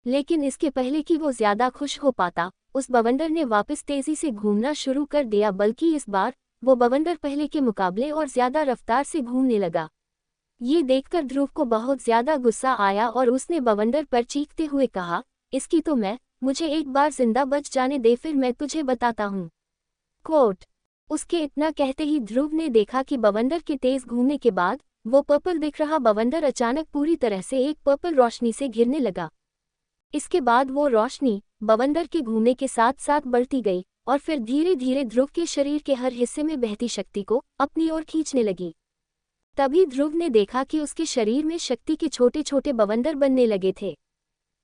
लेकिन इसके पहले कि वो ज्यादा खुश हो पाता, उस बवंडर ने वापस तेजी से घूमना शुरू कर दिया, बल्कि इस बार वो बवंडर पहले के मुकाबले और ज्यादा रफ्तार से घूमने लगा। ये देखकर ध्रुव को बहुत ज्यादा गुस्सा आया और उसने बवंडर पर चीखते हुए कहा, इसकी तो मुझे एक बार जिंदा बच जाने दे, फिर मैं तुझे बताता हूँ। कोट। उसके इतना कहते ही ध्रुव ने देखा कि बवंडर के तेज घूमने के बाद वो पर्पल दिख रहा बवंडर अचानक पूरी तरह से एक पर्पल रोशनी से घिरने लगा। इसके बाद वो रोशनी बवंडर के घूमने के साथ साथ बढ़ती गई और फिर धीरे धीरे ध्रुव के शरीर के हर हिस्से में बहती शक्ति को अपनी ओर खींचने लगी। तभी ध्रुव ने देखा कि उसके शरीर में शक्ति के छोटे छोटे बवंडर बनने लगे थे।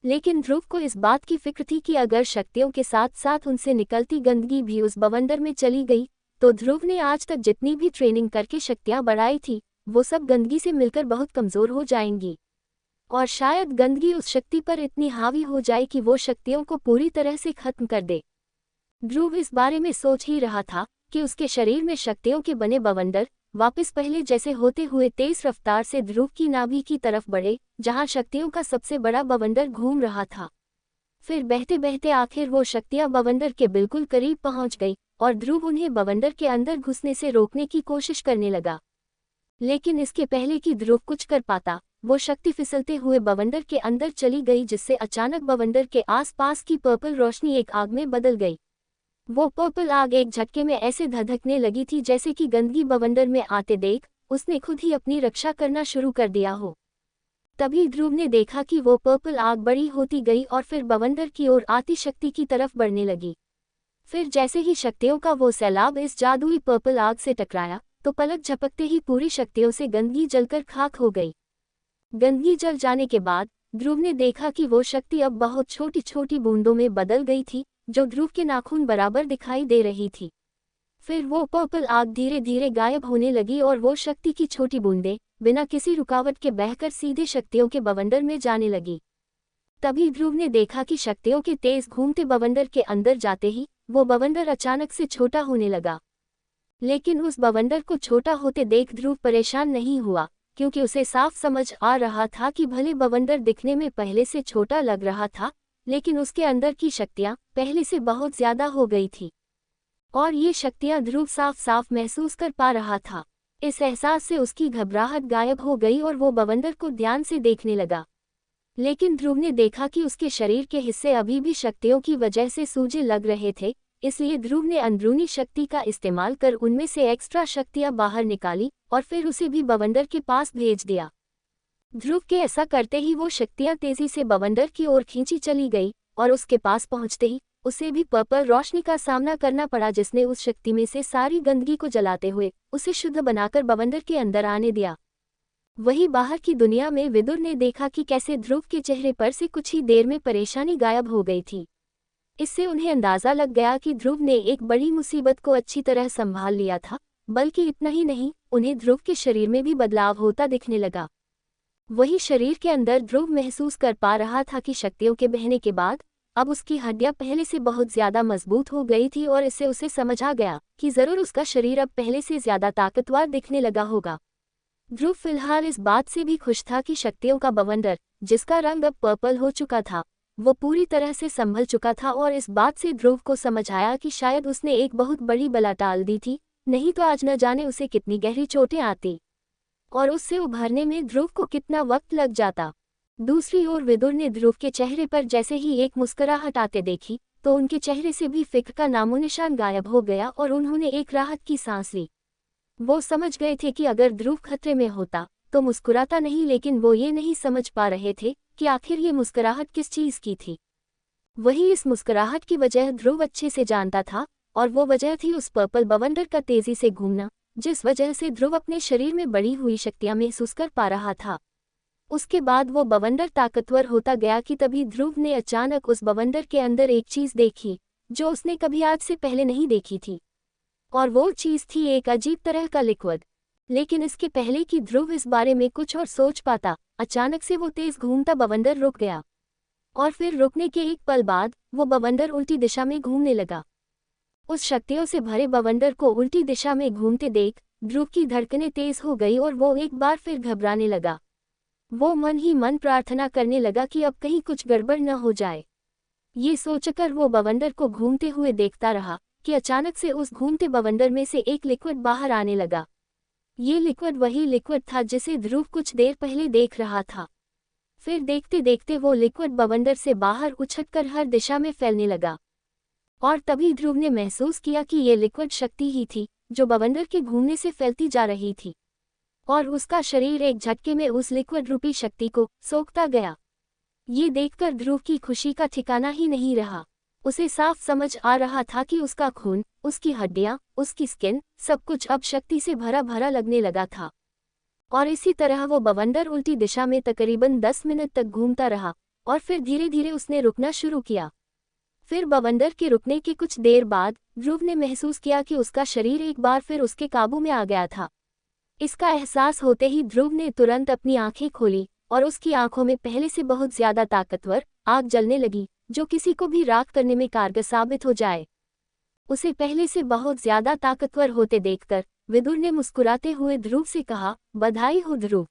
लेकिन ध्रुव को इस बात की फिक्र थी कि अगर शक्तियों के साथ साथ उनसे निकलती गंदगी भी उस बवंडर में चली गई तो ध्रुव ने आज तक जितनी भी ट्रेनिंग करके शक्तियां बढ़ाई थी वो सब गंदगी से मिलकर बहुत कमजोर हो जाएंगी और शायद गंदगी उस शक्ति पर इतनी हावी हो जाए कि वो शक्तियों को पूरी तरह से खत्म कर दे। ध्रुव इस बारे में सोच ही रहा था कि उसके शरीर में शक्तियों के बने बवंडर वापस पहले जैसे होते हुए तेज रफ्तार से ध्रुव की नाभि की तरफ बढ़े, जहां शक्तियों का सबसे बड़ा बवंडर घूम रहा था। फिर बहते बहते आखिर वो शक्तियां बवंडर के बिल्कुल करीब पहुंच गई और ध्रुव उन्हें बवंडर के अंदर घुसने से रोकने की कोशिश करने लगा। लेकिन इसके पहले कि ध्रुव कुछ कर पाता, वो शक्ति फिसलते हुए बवंडर के अंदर चली गई, जिससे अचानक बवंडर के आसपास की पर्पल रोशनी एक आग में बदल गई। वो पर्पल आग एक झटके में ऐसे धधकने लगी थी जैसे कि गंदगी बवंडर में आते देख उसने खुद ही अपनी रक्षा करना शुरू कर दिया हो। तभी ध्रुव ने देखा कि वो पर्पल आग बड़ी होती गई और फिर बवंडर की ओर आती शक्ति की तरफ बढ़ने लगी। फिर जैसे ही शक्तियों का वो सैलाब इस जादुई पर्पल आग से टकराया तो पलक झपकते ही पूरी शक्तियों से गंदगी जलकर खाक हो गई। गंदगी जल जाने के बाद ध्रुव ने देखा कि वो शक्ति अब बहुत छोटी छोटी बूंदों में बदल गई थी, जो ध्रुव के नाखून बराबर दिखाई दे रही थी। फिर वो पर्पल आग धीरे धीरे गायब होने लगी और वो शक्ति की छोटी बूंदें बिना किसी रुकावट के बहकर सीधे शक्तियों के बवंडर में जाने लगी। तभी ध्रुव ने देखा कि शक्तियों के तेज घूमते बवंडर के अंदर जाते ही वो बवंडर अचानक से छोटा होने लगा। लेकिन उस बवंडर को छोटा होते देख ध्रुव परेशान नहीं हुआ, क्योंकि उसे साफ समझ आ रहा था कि भले बवंडर दिखने में पहले से छोटा लग रहा था, लेकिन उसके अंदर की शक्तियां पहले से बहुत ज्यादा हो गई थी और ये शक्तियां ध्रुव साफ साफ महसूस कर पा रहा था। इस एहसास से उसकी घबराहट गायब हो गई और वो बवंडर को ध्यान से देखने लगा। लेकिन ध्रुव ने देखा कि उसके शरीर के हिस्से अभी भी शक्तियों की वजह से सूजे लग रहे थे, इसलिए ध्रुव ने अंदरूनी शक्ति का इस्तेमाल कर उनमें से एक्स्ट्रा शक्तियां बाहर निकाली और फिर उसे भी बवंडर के पास भेज दिया। ध्रुव के ऐसा करते ही वो शक्तियां तेजी से बवंडर की ओर खींची चली गई और उसके पास पहुंचते ही उसे भी पर्पल रोशनी का सामना करना पड़ा, जिसने उस शक्ति में से सारी गंदगी को जलाते हुए उसे शुद्ध बनाकर बवंडर के अंदर आने दिया। वहीं बाहर की दुनिया में विदुर ने देखा कि कैसे ध्रुव के चेहरे पर से कुछ ही देर में परेशानी गायब हो गई थी। इससे उन्हें अंदाजा लग गया कि ध्रुव ने एक बड़ी मुसीबत को अच्छी तरह संभाल लिया था। बल्कि इतना ही नहीं, उन्हें ध्रुव के शरीर में भी बदलाव होता दिखने लगा। वही शरीर के अंदर ध्रुव महसूस कर पा रहा था कि शक्तियों के बहने के बाद अब उसकी हड्डियां पहले से बहुत ज्यादा मजबूत हो गई थी और इससे उसे समझ आ गया कि जरूर उसका शरीर अब पहले से ज्यादा ताकतवर दिखने लगा होगा। ध्रुव फिलहाल इस बात से भी खुश था कि शक्तियों का बवंडर, जिसका रंग अब पर्पल हो चुका था, वो पूरी तरह से संभल चुका था और इस बात से ध्रुव को समझ आया कि शायद उसने एक बहुत बड़ी बला टाल दी थी, नहीं तो आज न जाने उसे कितनी गहरी चोटें आती और उससे उभरने में ध्रुव को कितना वक्त लग जाता। दूसरी ओर विदुर ने ध्रुव के चेहरे पर जैसे ही एक मुस्कुराहट आते देखी तो उनके चेहरे से भी फिक्र का नामोनिशान गायब हो गया और उन्होंने एक राहत की सांस ली। वो समझ गए थे कि अगर ध्रुव खतरे में होता तो मुस्कुराता नहीं, लेकिन वो ये नहीं समझ पा रहे थे कि आखिर ये मुस्कुराहट किस चीज की थी। वही इस मुस्कुराहट की वजह ध्रुव अच्छे से जानता था और वो वजह थी उस पर्पल बवंडर का तेजी से घूमना, जिस वजह से ध्रुव अपने शरीर में बढ़ी हुई शक्तियां महसूस कर पा रहा था। उसके बाद वो बवंडर ताकतवर होता गया कि तभी ध्रुव ने अचानक उस बवंडर के अंदर एक चीज देखी जो उसने कभी आज से पहले नहीं देखी थी, और वो चीज थी एक अजीब तरह का लिक्विड। लेकिन इसके पहले कि ध्रुव इस बारे में कुछ और सोच पाता, अचानक से वो तेज घूमता बवंडर रुक गया और फिर रुकने के एक पल बाद वो बवंडर उल्टी दिशा में घूमने लगा। उस शक्तियों से भरे बवंडर को उल्टी दिशा में घूमते देख ध्रुव की धड़कनें तेज हो गई और वो एक बार फिर घबराने लगा। वो मन ही मन प्रार्थना करने लगा कि अब कहीं कुछ गड़बड़ न हो जाए। ये सोचकर वो बवंडर को घूमते हुए देखता रहा कि अचानक से उस घूमते बवंडर में से एक लिक्विड बाहर आने लगा। ये लिक्विड वही लिक्विड था जिसे ध्रुव कुछ देर पहले देख रहा था। फिर देखते देखते वो लिक्विड बवंडर से बाहर उछलकर हर दिशा में फैलने लगा और तभी ध्रुव ने महसूस किया कि ये लिक्विड शक्ति ही थी जो बवंडर के घूमने से फैलती जा रही थी। और उसका शरीर एक झटके में उस लिक्विड रूपी शक्ति को सोखता गया। ये देखकर ध्रुव की खुशी का ठिकाना ही नहीं रहा। उसे साफ समझ आ रहा था कि उसका खून, उसकी हड्डियां, उसकी स्किन, सब कुछ अब शक्ति से भरा भरा लगने लगा था। और इसी तरह वो बवंडर उल्टी दिशा में तकरीबन 10 मिनट तक घूमता रहा और फिर धीरे धीरे उसने रुकना शुरू किया। फिर बवंडर के रुकने के कुछ देर बाद ध्रुव ने महसूस किया कि उसका शरीर एक बार फिर उसके काबू में आ गया था। इसका एहसास होते ही ध्रुव ने तुरंत अपनी आंखें खोली और उसकी आंखों में पहले से बहुत ज्यादा ताकतवर आग जलने लगी, जो किसी को भी राख करने में कारगर साबित हो जाए। उसे पहले से बहुत ज्यादा ताकतवर होते देखकर विदुर ने मुस्कुराते हुए ध्रुव से कहा, बधाई हो ध्रुव,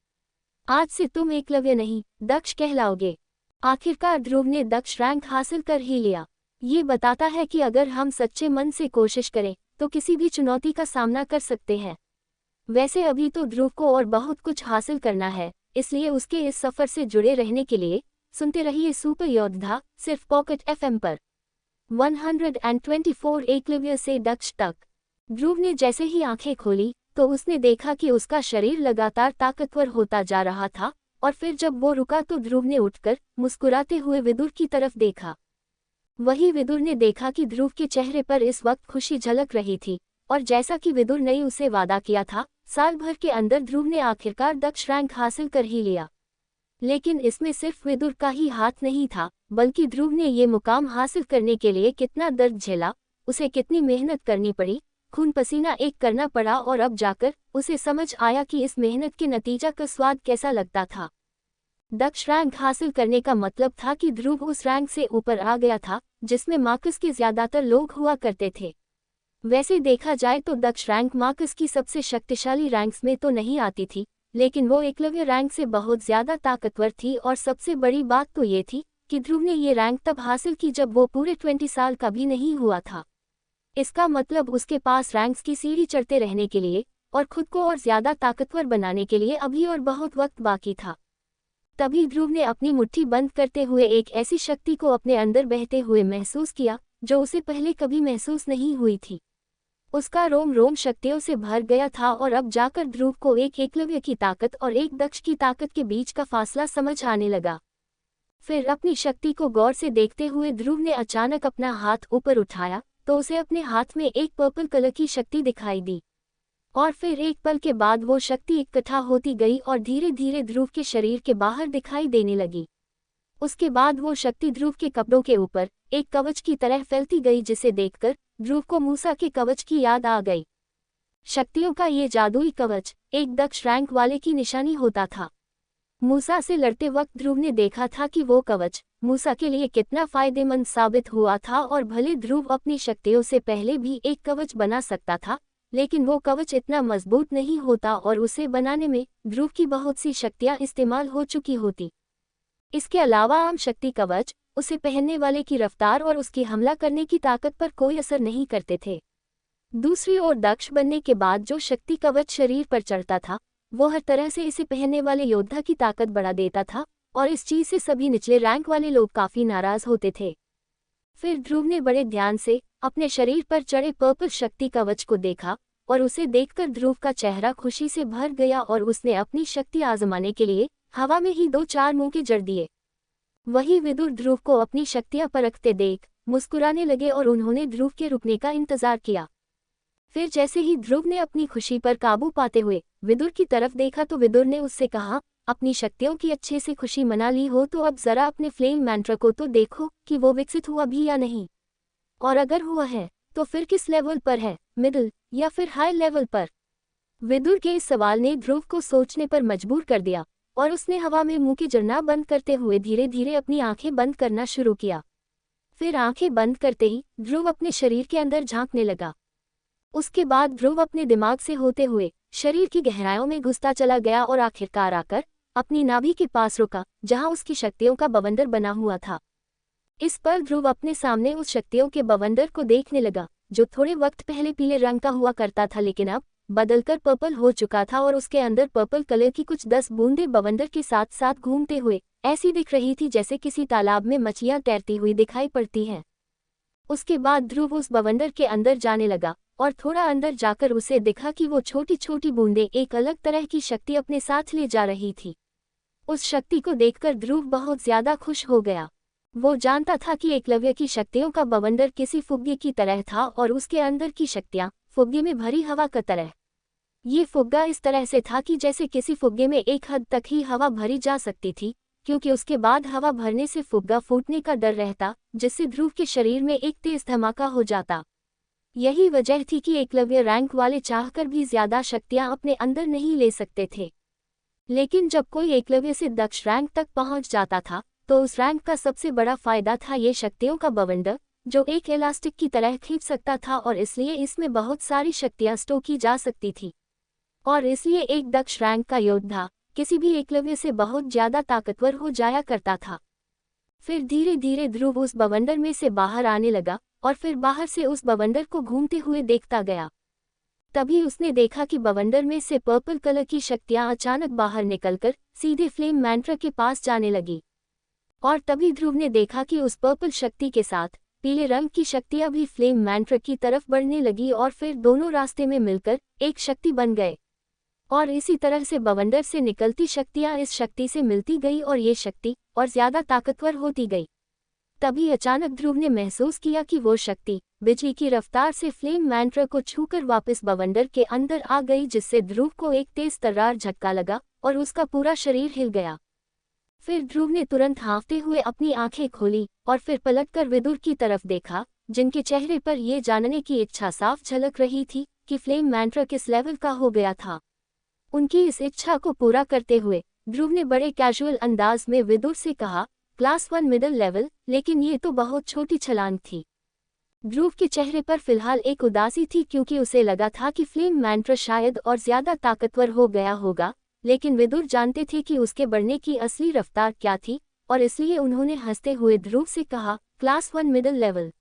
आज से तुम एकलव्य नहीं, दक्ष कहलाओगे। आखिरकार ध्रुव ने दक्ष रैंक हासिल कर ही लिया। ये बताता है कि अगर हम सच्चे मन से कोशिश करें तो किसी भी चुनौती का सामना कर सकते हैं। वैसे अभी तो ध्रुव को और बहुत कुछ हासिल करना है, इसलिए उसके इस सफर से जुड़े रहने के लिए सुनते रहिए सुपर योद्धा, सिर्फ पॉकेट एफएम पर। 124 एकलव्य से दक्ष तक। ध्रुव ने जैसे ही आंखें खोली तो उसने देखा कि उसका शरीर लगातार ताकतवर होता जा रहा था, और फिर जब वो रुका तो ध्रुव ने उठकर मुस्कुराते हुए विदुर की तरफ देखा। वही विदुर ने देखा कि ध्रुव के चेहरे पर इस वक्त खुशी झलक रही थी, और जैसा कि विदुर ने उसे वादा किया था, साल भर के अंदर ध्रुव ने आखिरकार दक्ष रैंक हासिल कर ही लिया। लेकिन इसमें सिर्फ विदुर का ही हाथ नहीं था, बल्कि ध्रुव ने ये मुकाम हासिल करने के लिए कितना दर्द झेला, उसे कितनी मेहनत करनी पड़ी, खून पसीना एक करना पड़ा, और अब जाकर उसे समझ आया कि इस मेहनत के नतीजा का स्वाद कैसा लगता था। दक्ष रैंक हासिल करने का मतलब था कि ध्रुव उस रैंक से ऊपर आ गया था जिसमें मार्कस के ज्यादातर लोग हुआ करते थे। वैसे देखा जाए तो दक्ष रैंक मार्कस की सबसे शक्तिशाली रैंक्स में तो नहीं आती थी, लेकिन वो एकलव्य रैंक से बहुत ज्यादा ताकतवर थी। और सबसे बड़ी बात तो ये थी कि ध्रुव ने ये रैंक तब हासिल की जब वो पूरे 20 साल का भी नहीं हुआ था। इसका मतलब उसके पास रैंक्स की सीढ़ी चढ़ते रहने के लिए और खुद को और ज्यादा ताकतवर बनाने के लिए अभी और बहुत वक्त बाकी था। तभी ध्रुव ने अपनी मुट्ठी बंद करते हुए एक ऐसी शक्ति को अपने अंदर बहते हुए महसूस किया जो उसे पहले कभी महसूस नहीं हुई थी। उसका रोम रोम शक्तियों से भर गया था, और अब जाकर ध्रुव को एक एकलव्य की ताकत और एक दक्ष की ताकत के बीच का फासला समझ आने लगा। फिर अपनी शक्ति को गौर से देखते हुए ध्रुव ने अचानक अपना हाथ ऊपर उठाया तो उसे अपने हाथ में एक पर्पल कलर की शक्ति दिखाई दी, और फिर एक पल के बाद वो शक्ति इकट्ठा होती गई और धीरे धीरे ध्रुव के शरीर के बाहर दिखाई देने लगी। उसके बाद वो शक्ति ध्रुव के कपड़ों के ऊपर एक कवच की तरह फैलती गई, जिसे देखकर ध्रुव को मूसा के कवच की याद आ गई। शक्तियों का ये जादुई कवच एक दक्ष रैंक वाले की निशानी होता था। मूसा से लड़ते वक्त ध्रुव ने देखा था कि वो कवच मूसा के लिए कितना फायदेमंद साबित हुआ था, और भले ध्रुव अपनी शक्तियों से पहले भी एक कवच बना सकता था, लेकिन वो कवच इतना मजबूत नहीं होता और उसे बनाने में ध्रुव की बहुत सी शक्तियां इस्तेमाल हो चुकी होती। इसके अलावा आम शक्ति कवच उसे पहनने वाले की रफ्तार और उसकी हमला करने की ताकत पर कोई असर नहीं करते थे। दूसरी ओर दक्ष बनने के बाद जो शक्ति कवच शरीर पर चढ़ता था वो हर तरह से इसे पहनने वाले योद्धा की ताकत बढ़ा देता था, और इस चीज से सभी निचले रैंक वाले लोग काफी नाराज होते थे। फिर ध्रुव ने बड़े ध्यान से अपने शरीर पर चढ़े पर्पल शक्ति कवच को देखा, और उसे देखकर ध्रुव का चेहरा खुशी से भर गया और उसने अपनी शक्ति आजमाने के लिए हवा में ही 2-4 मौके जड़ दिए। वही विदुर ध्रुव को अपनी शक्तियां परखते देख मुस्कुराने लगे और उन्होंने ध्रुव के रुकने का इंतजार किया। फिर जैसे ही ध्रुव ने अपनी खुशी पर काबू पाते हुए विदुर की तरफ देखा तो विदुर ने उससे कहा, अपनी शक्तियों की अच्छे से खुशी मना ली हो तो अब जरा अपने फ्लेम मैंट्रा को तो देखो कि वो विकसित हुआ भी या नहीं, और अगर हुआ है तो फिर किस लेवल पर है, मिडिल या फिर हाई लेवल पर। विदुर के इस सवाल ने ध्रुव को सोचने पर मजबूर कर दिया, और उसने हवा में मुंह की जरना बंद करते हुए धीरे धीरे अपनी आंखें बंद करना शुरू किया। फिर आंखें बंद करते ही ध्रुव अपने शरीर के अंदर झांकने लगा। उसके बाद ध्रुव अपने दिमाग से होते हुए शरीर की गहराइयों में घुसता चला गया और आखिरकार आकर अपनी नाभि के पास रुका जहां उसकी शक्तियों का बवंडर बना हुआ था। इस पर ध्रुव अपने सामने उस शक्तियों के बवंडर को देखने लगा जो थोड़े वक्त पहले पीले रंग का हुआ करता था लेकिन अब बदलकर पर्पल हो चुका था, और उसके अंदर पर्पल कलर की कुछ 10 बूंदें बवंडर के साथ साथ घूमते हुए ऐसी दिख रही थी जैसे किसी तालाब में मछलियां तैरती हुई दिखाई पड़ती हैं। उसके बाद ध्रुव उस बवंडर के अंदर जाने लगा और थोड़ा अंदर जाकर उसे दिखा कि वो छोटी छोटी बूंदें एक अलग तरह की शक्ति अपने साथ ले जा रही थी। उस शक्ति को देखकर ध्रुव बहुत ज्यादा खुश हो गया। वो जानता था कि एकलव्य की शक्तियों का बवंडर किसी फुग्गे की तरह था और उसके अंदर की शक्तियां फुग्गे में भरी हवा की तरह। ये फुग्गा इस तरह से था कि जैसे किसी फुग्गे में एक हद तक ही हवा भरी जा सकती थी, क्योंकि उसके बाद हवा भरने से फुग्गा फूटने का डर रहता, जिससे ध्रुव के शरीर में एक तेज धमाका हो जाता। यही वजह थी कि एकलव्य रैंक वाले चाहकर भी ज्यादा शक्तियां अपने अंदर नहीं ले सकते थे। लेकिन जब कोई एकलव्य से दक्ष रैंक तक पहुंच जाता था तो उस रैंक का सबसे बड़ा फायदा था ये शक्तियों का बवंडर, जो एक इलास्टिक की तरह खींच सकता था और इसलिए इसमें बहुत सारी शक्तियां स्टोर की जा सकती थी। और इसलिए एक दक्ष रैंक का योद्धा किसी भी एकलव्य से बहुत ज्यादा ताकतवर हो जाया करता था। फिर धीरे धीरे ध्रुव उस बवंडर में से बाहर आने लगा और फिर बाहर से उस बवंडर को घूमते हुए देखता गया। तभी उसने देखा कि बवंडर में से पर्पल कलर की शक्तियां अचानक बाहर निकलकर सीधे फ्लेम मैंट्रा के पास जाने लगी। और तभी ध्रुव ने देखा कि उस पर्पल शक्ति के साथ पीले रंग की शक्तियां भी फ्लेम मैंट्रा की तरफ बढ़ने लगी और फिर दोनों रास्ते में मिलकर एक शक्ति बन गए। और इसी तरह से बवंडर से निकलती शक्तियां इस शक्ति से मिलती गई और ये शक्ति और ज्यादा ताकतवर होती गई। तभी अचानक ध्रुव ने महसूस किया कि वो शक्ति बिजली की रफ्तार से फ्लेम मैंट्रा को छूकर वापस बवंडर के अंदर आ गई, जिससे ध्रुव को एक तेज तर्रार झटका लगा और उसका पूरा शरीर हिल गया। फिर ध्रुव ने तुरंत हाँफते हुए अपनी आंखें खोली और फिर पलटकर विदुर की तरफ देखा, जिनके चेहरे पर ये जानने की इच्छा साफ झलक रही थी कि फ्लेम मैंट्रा किस लेवल का हो गया था। उनकी इस इच्छा को पूरा करते हुए ध्रुव ने बड़े कैजुअल अंदाज में विदुर से कहा, क्लास 1 मिडिल लेवल, लेकिन ये तो बहुत छोटी छलांग थी। ध्रुव के चेहरे पर फिलहाल एक उदासी थी, क्योंकि उसे लगा था कि फ्लेम मैंट्रा शायद और ज्यादा ताकतवर हो गया होगा, लेकिन विदुर जानते थे कि उसके बढ़ने की असली रफ्तार क्या थी और इसलिए उन्होंने हंसते हुए ध्रुव से कहा, क्लास 1 मिडिल लेवल।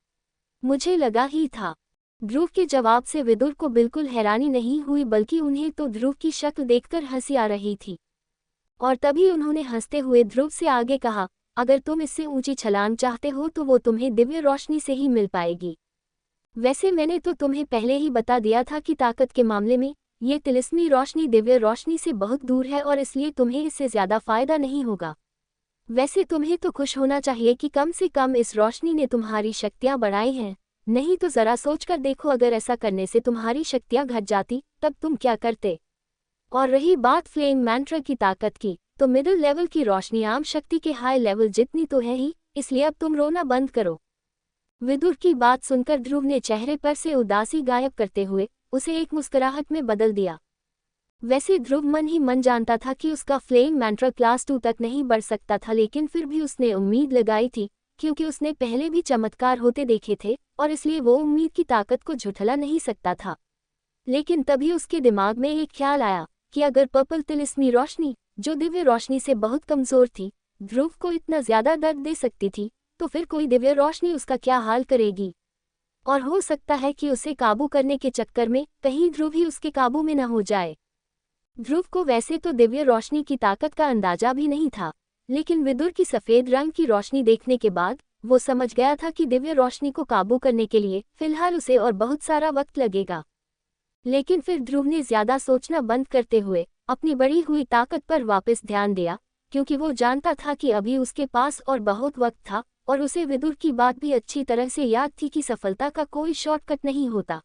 मुझे लगा ही था। ध्रुव के जवाब से विदुर को बिल्कुल हैरानी नहीं हुई, बल्कि उन्हें तो ध्रुव की शक्ल देखकर हंसी आ रही थी। और तभी उन्होंने हंसते हुए ध्रुव से आगे कहा, अगर तुम इससे ऊंची छलांग चाहते हो तो वो तुम्हें दिव्य रोशनी से ही मिल पाएगी। वैसे मैंने तो तुम्हें पहले ही बता दिया था कि ताकत के मामले में ये तिलिस्मी रोशनी दिव्य रोशनी से बहुत दूर है और इसलिए तुम्हें इससे ज्यादा फायदा नहीं होगा। वैसे तुम्हें तो खुश होना चाहिए कि कम से कम इस रोशनी ने तुम्हारी शक्तियां बढ़ाई हैं, नहीं तो जरा सोचकर देखो, अगर ऐसा करने से तुम्हारी शक्तियां घट जाती तब तुम क्या करते। और रही बात फ्लेम मैंट्रा की ताकत की, तो मिडिल लेवल की रोशनी आम शक्ति के हाई लेवल जितनी तो है ही, इसलिए अब तुम रोना बंद करो। विदुर की बात सुनकर ध्रुव ने चेहरे पर से उदासी गायब करते हुए उसे एक मुस्कुराहट में बदल दिया। वैसे ध्रुव मन ही मन जानता था कि उसका फ्लेम मैंट्रा क्लास 2 तक नहीं बढ़ सकता था, लेकिन फिर भी उसने उम्मीद लगाई थी, क्योंकि उसने पहले भी चमत्कार होते देखे थे और इसलिए वो उम्मीद की ताकत को झुठला नहीं सकता था। लेकिन तभी उसके दिमाग में एक ख्याल आया कि अगर पर्पल तिलिस्मी रोशनी, जो दिव्य रोशनी से बहुत कमजोर थी, ध्रुव को इतना ज्यादा दर्द दे सकती थी, तो फिर कोई दिव्य रोशनी उसका क्या हाल करेगी। और हो सकता है कि उसे काबू करने के चक्कर में कहीं ध्रुव ही उसके काबू में न हो जाए। ध्रुव को वैसे तो दिव्य रोशनी की ताकत का अंदाजा भी नहीं था, लेकिन विदुर की सफेद रंग की रोशनी देखने के बाद वो समझ गया था कि दिव्य रोशनी को काबू करने के लिए फिलहाल उसे और बहुत सारा वक्त लगेगा। लेकिन फिर ध्रुव ने ज्यादा सोचना बंद करते हुए अपनी बढ़ी हुई ताकत पर वापस ध्यान दिया, क्योंकि वो जानता था कि अभी उसके पास और बहुत वक्त था और उसे विदुर की बात भी अच्छी तरह से याद थी कि सफलता का कोई शॉर्टकट नहीं होता।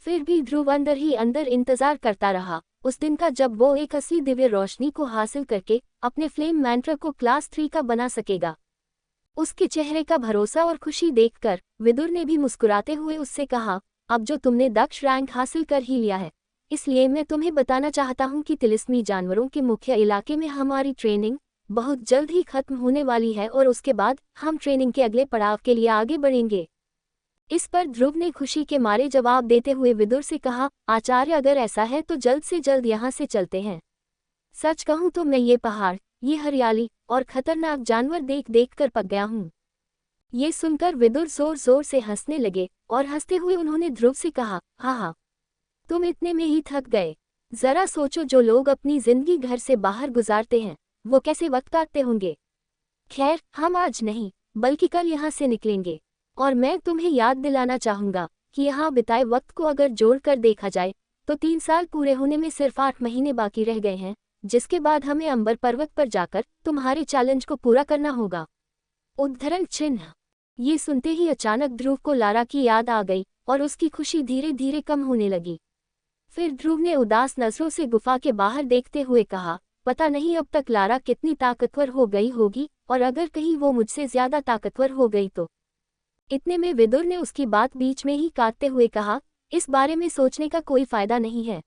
फिर भी ध्रुव अंदर ही अंदर इंतजार करता रहा उस दिन का जब वो एक असली दिव्य रोशनी को हासिल करके अपने फ्लेम मैंट्रा को क्लास 3 का बना सकेगा। उसके चेहरे का भरोसा और खुशी देखकर विदुर ने भी मुस्कुराते हुए उससे कहा, अब जो तुमने दक्ष रैंक हासिल कर ही लिया है, इसलिए मैं तुम्हें बताना चाहता हूँ कि तिलिस्मी जानवरों के मुख्य इलाके में हमारी ट्रेनिंग बहुत जल्द ही खत्म होने वाली है और उसके बाद हम ट्रेनिंग के अगले पड़ाव के लिए आगे बढ़ेंगे। इस पर ध्रुव ने खुशी के मारे जवाब देते हुए विदुर से कहा, आचार्य अगर ऐसा है तो जल्द से जल्द यहाँ से चलते हैं। सच कहूँ तो मैं ये पहाड़, ये हरियाली और खतरनाक जानवर देख देख कर पक गया हूँ। ये सुनकर विदुर जोर जोर से हंसने लगे और हंसते हुए उन्होंने ध्रुव से कहा, हाँ, तुम इतने में ही थक गए। जरा सोचो, जो लोग अपनी जिंदगी घर से बाहर गुजारते हैं वो कैसे वक्त काटते होंगे। खैर, हम आज नहीं बल्कि कल यहाँ से निकलेंगे और मैं तुम्हें याद दिलाना चाहूँगा कि यहाँ बिताए वक्त को अगर जोड़ कर देखा जाए तो 3 साल पूरे होने में सिर्फ 8 महीने बाकी रह गए हैं, जिसके बाद हमें अंबर पर्वत पर जाकर तुम्हारे चैलेंज को पूरा करना होगा। उद्धरण चिन्ह। ये सुनते ही अचानक ध्रुव को लारा की याद आ गई और उसकी खुशी धीरे धीरे कम होने लगी। फिर ध्रुव ने उदास नजरों से गुफा के बाहर देखते हुए कहा, पता नहीं अब तक लारा कितनी ताकतवर हो गई होगी, और अगर कहीं वो मुझसे ज्यादा ताकतवर हो गई तो। इतने में विदुर ने उसकी बात बीच में ही काटते हुए कहा, इस बारे में सोचने का कोई फायदा नहीं है,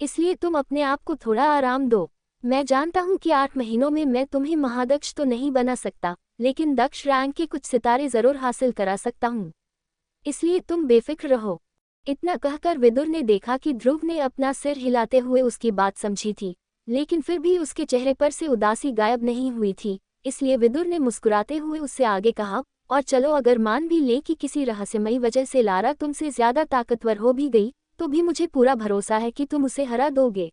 इसलिए तुम अपने आप को थोड़ा आराम दो। मैं जानता हूं कि 8 महीनों में मैं तुम्हें महादक्ष तो नहीं बना सकता, लेकिन दक्ष रैंक के कुछ सितारे जरूर हासिल करा सकता हूं, इसलिए तुम बेफिक्र रहो। इतना कहकर विदुर ने देखा कि ध्रुव ने अपना सिर हिलाते हुए उसकी बात समझी थी, लेकिन फिर भी उसके चेहरे पर से उदासी गायब नहीं हुई थी, इसलिए विदुर ने मुस्कुराते हुए उससे आगे कहा, और चलो अगर मान भी ले कि किसी रहस्यमयी वजह से लारा तुमसे ज्यादा ताकतवर हो भी गई, तो भी मुझे पूरा भरोसा है कि तुम उसे हरा दोगे।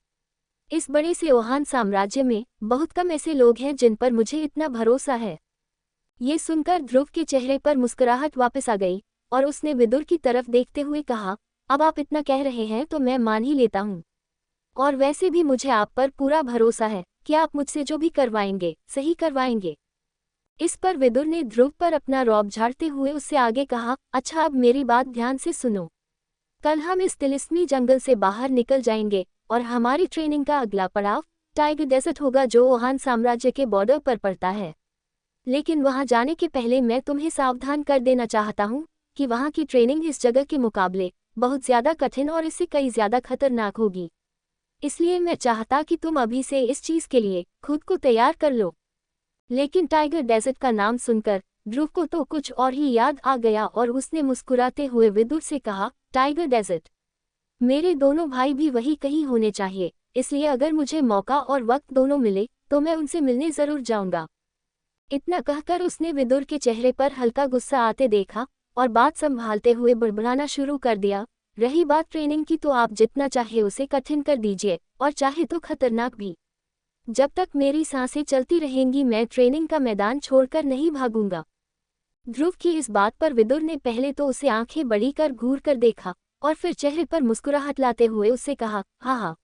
इस बड़े से ओहान साम्राज्य में बहुत कम ऐसे लोग हैं जिन पर मुझे इतना भरोसा है। ये सुनकर ध्रुव के चेहरे पर मुस्कुराहट वापस आ गई और उसने विदुर की तरफ देखते हुए कहा, अब आप इतना कह रहे हैं तो मैं मान ही लेता हूँ, और वैसे भी मुझे आप पर पूरा भरोसा है कि आप मुझसे जो भी करवाएंगे सही करवाएंगे। इस पर विदुर ने ध्रुव पर अपना रौब झाड़ते हुए उससे आगे कहा, अच्छा अब मेरी बात ध्यान से सुनो। कल हम इस तिलिस्मी जंगल से बाहर निकल जाएंगे और हमारी ट्रेनिंग का अगला पड़ाव टाइगर डेजर्ट होगा, जो ओहान साम्राज्य के बॉर्डर पर पड़ता है। लेकिन वहां जाने के पहले मैं तुम्हें सावधान कर देना चाहता हूं कि वहां की ट्रेनिंग इस जगह के मुकाबले बहुत ज्यादा कठिन और इससे कई ज्यादा खतरनाक होगी, इसलिए मैं चाहता कि तुम अभी से इस चीज के लिए खुद को तैयार कर लो। लेकिन टाइगर डेजर्ट का नाम सुनकर ध्रुव को तो कुछ और ही याद आ गया और उसने मुस्कुराते हुए विदुर से कहा, टाइगर डेजर्ट, मेरे दोनों भाई भी वही कहीं होने चाहिए, इसलिए अगर मुझे मौका और वक्त दोनों मिले तो मैं उनसे मिलने जरूर जाऊंगा। इतना कहकर उसने विदुर के चेहरे पर हल्का गुस्सा आते देखा और बात संभालते हुए बड़बड़ाना शुरू कर दिया, रही बात ट्रेनिंग की तो आप जितना चाहे उसे कठिन कर दीजिए और चाहे तो खतरनाक भी। जब तक मेरी सांसें चलती रहेंगी मैं ट्रेनिंग का मैदान छोड़कर नहीं भागूंगा। ध्रुव की इस बात पर विदुर ने पहले तो उसे आंखें बड़ी कर घूर कर देखा और फिर चेहरे पर मुस्कुराहट लाते हुए उससे कहा, हाँ,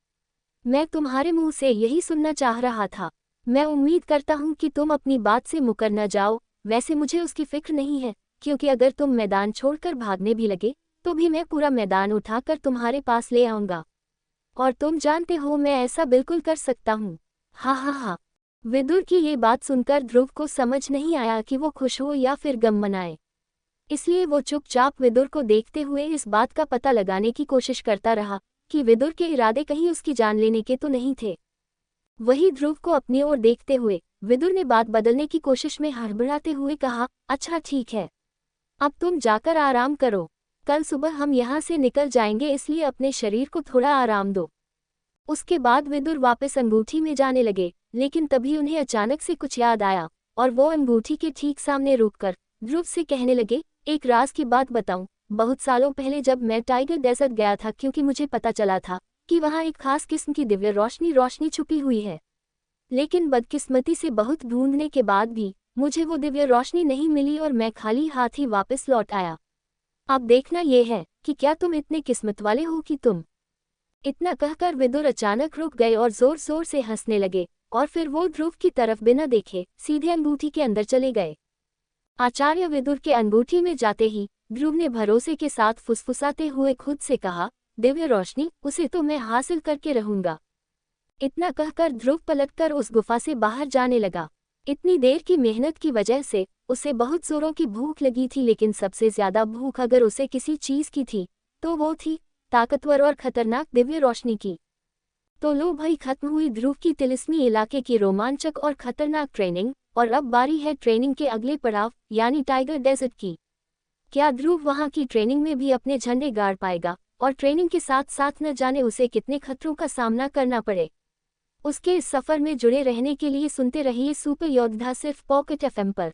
मैं तुम्हारे मुंह से यही सुनना चाह रहा था। मैं उम्मीद करता हूँ कि तुम अपनी बात से मुकर न जाओ। वैसे मुझे उसकी फिक्र नहीं है, क्योंकि अगर तुम मैदान छोड़कर भागने भी लगे तो भी मैं पूरा मैदान उठाकर तुम्हारे पास ले आऊंगा, और तुम जानते हो मैं ऐसा बिल्कुल कर सकता हूँ। हाँ हाँ हाँ। विदुर की ये बात सुनकर ध्रुव को समझ नहीं आया कि वो खुश हो या फिर गम मनाए, इसलिए वो चुपचाप विदुर को देखते हुए इस बात का पता लगाने की कोशिश करता रहा कि विदुर के इरादे कहीं उसकी जान लेने के तो नहीं थे। वही ध्रुव को अपनी ओर देखते हुए विदुर ने बात बदलने की कोशिश में हड़बड़ाते हुए कहा, अच्छा ठीक है, अब तुम जाकर आराम करो, कल सुबह हम यहाँ से निकल जाएंगे, इसलिए अपने शरीर को थोड़ा आराम दो। उसके बाद विदुर वापस अंगूठी में जाने लगे, लेकिन तभी उन्हें अचानक से कुछ याद आया और वो अंगूठी के ठीक सामने रुककर ध्रुव से कहने लगे, एक राज की बात बताऊं, बहुत सालों पहले जब मैं टाइगर डेजर्ट गया था, क्योंकि मुझे पता चला था कि वहाँ एक खास किस्म की दिव्य रोशनी छुपी हुई है, लेकिन बदकिस्मती से बहुत ढूंढने के बाद भी मुझे वो दिव्य रोशनी नहीं मिली और मैं खाली हाथ ही वापस लौट आया। अब देखना यह है कि क्या तुम इतने किस्मत वाले हो कि तुम। इतना कहकर विदुर अचानक रुक गए और जोर जोर से हंसने लगे और फिर वो ध्रुव की तरफ बिना देखे सीधे अंगूठी के अंदर चले गए। आचार्य विदुर के अंगूठी में जाते ही ध्रुव ने भरोसे के साथ फुसफुसाते हुए खुद से कहा, दिव्य रोशनी, उसे तो मैं हासिल करके रहूंगा। इतना कहकर ध्रुव पलटकर उस गुफा से बाहर जाने लगा। इतनी देर की मेहनत की वजह से उसे बहुत जोरों की भूख लगी थी, लेकिन सबसे ज्यादा भूख अगर उसे किसी चीज की थी तो वो थी ताकतवर और खतरनाक दिव्य रोशनी की। तो लो भाई, खत्म हुई ध्रुव की तिलिस्मी इलाके की रोमांचक और खतरनाक ट्रेनिंग, और अब बारी है ट्रेनिंग के अगले पड़ाव यानी टाइगर डेजर्ट की। क्या ध्रुव वहां की ट्रेनिंग में भी अपने झंडे गाड़ पाएगा, और ट्रेनिंग के साथ साथ न जाने उसे कितने खतरों का सामना करना पड़े। उसके इस सफर में जुड़े रहने के लिए सुनते रहिए सुपर योद्धा सिर्फ पॉकेट FM पर।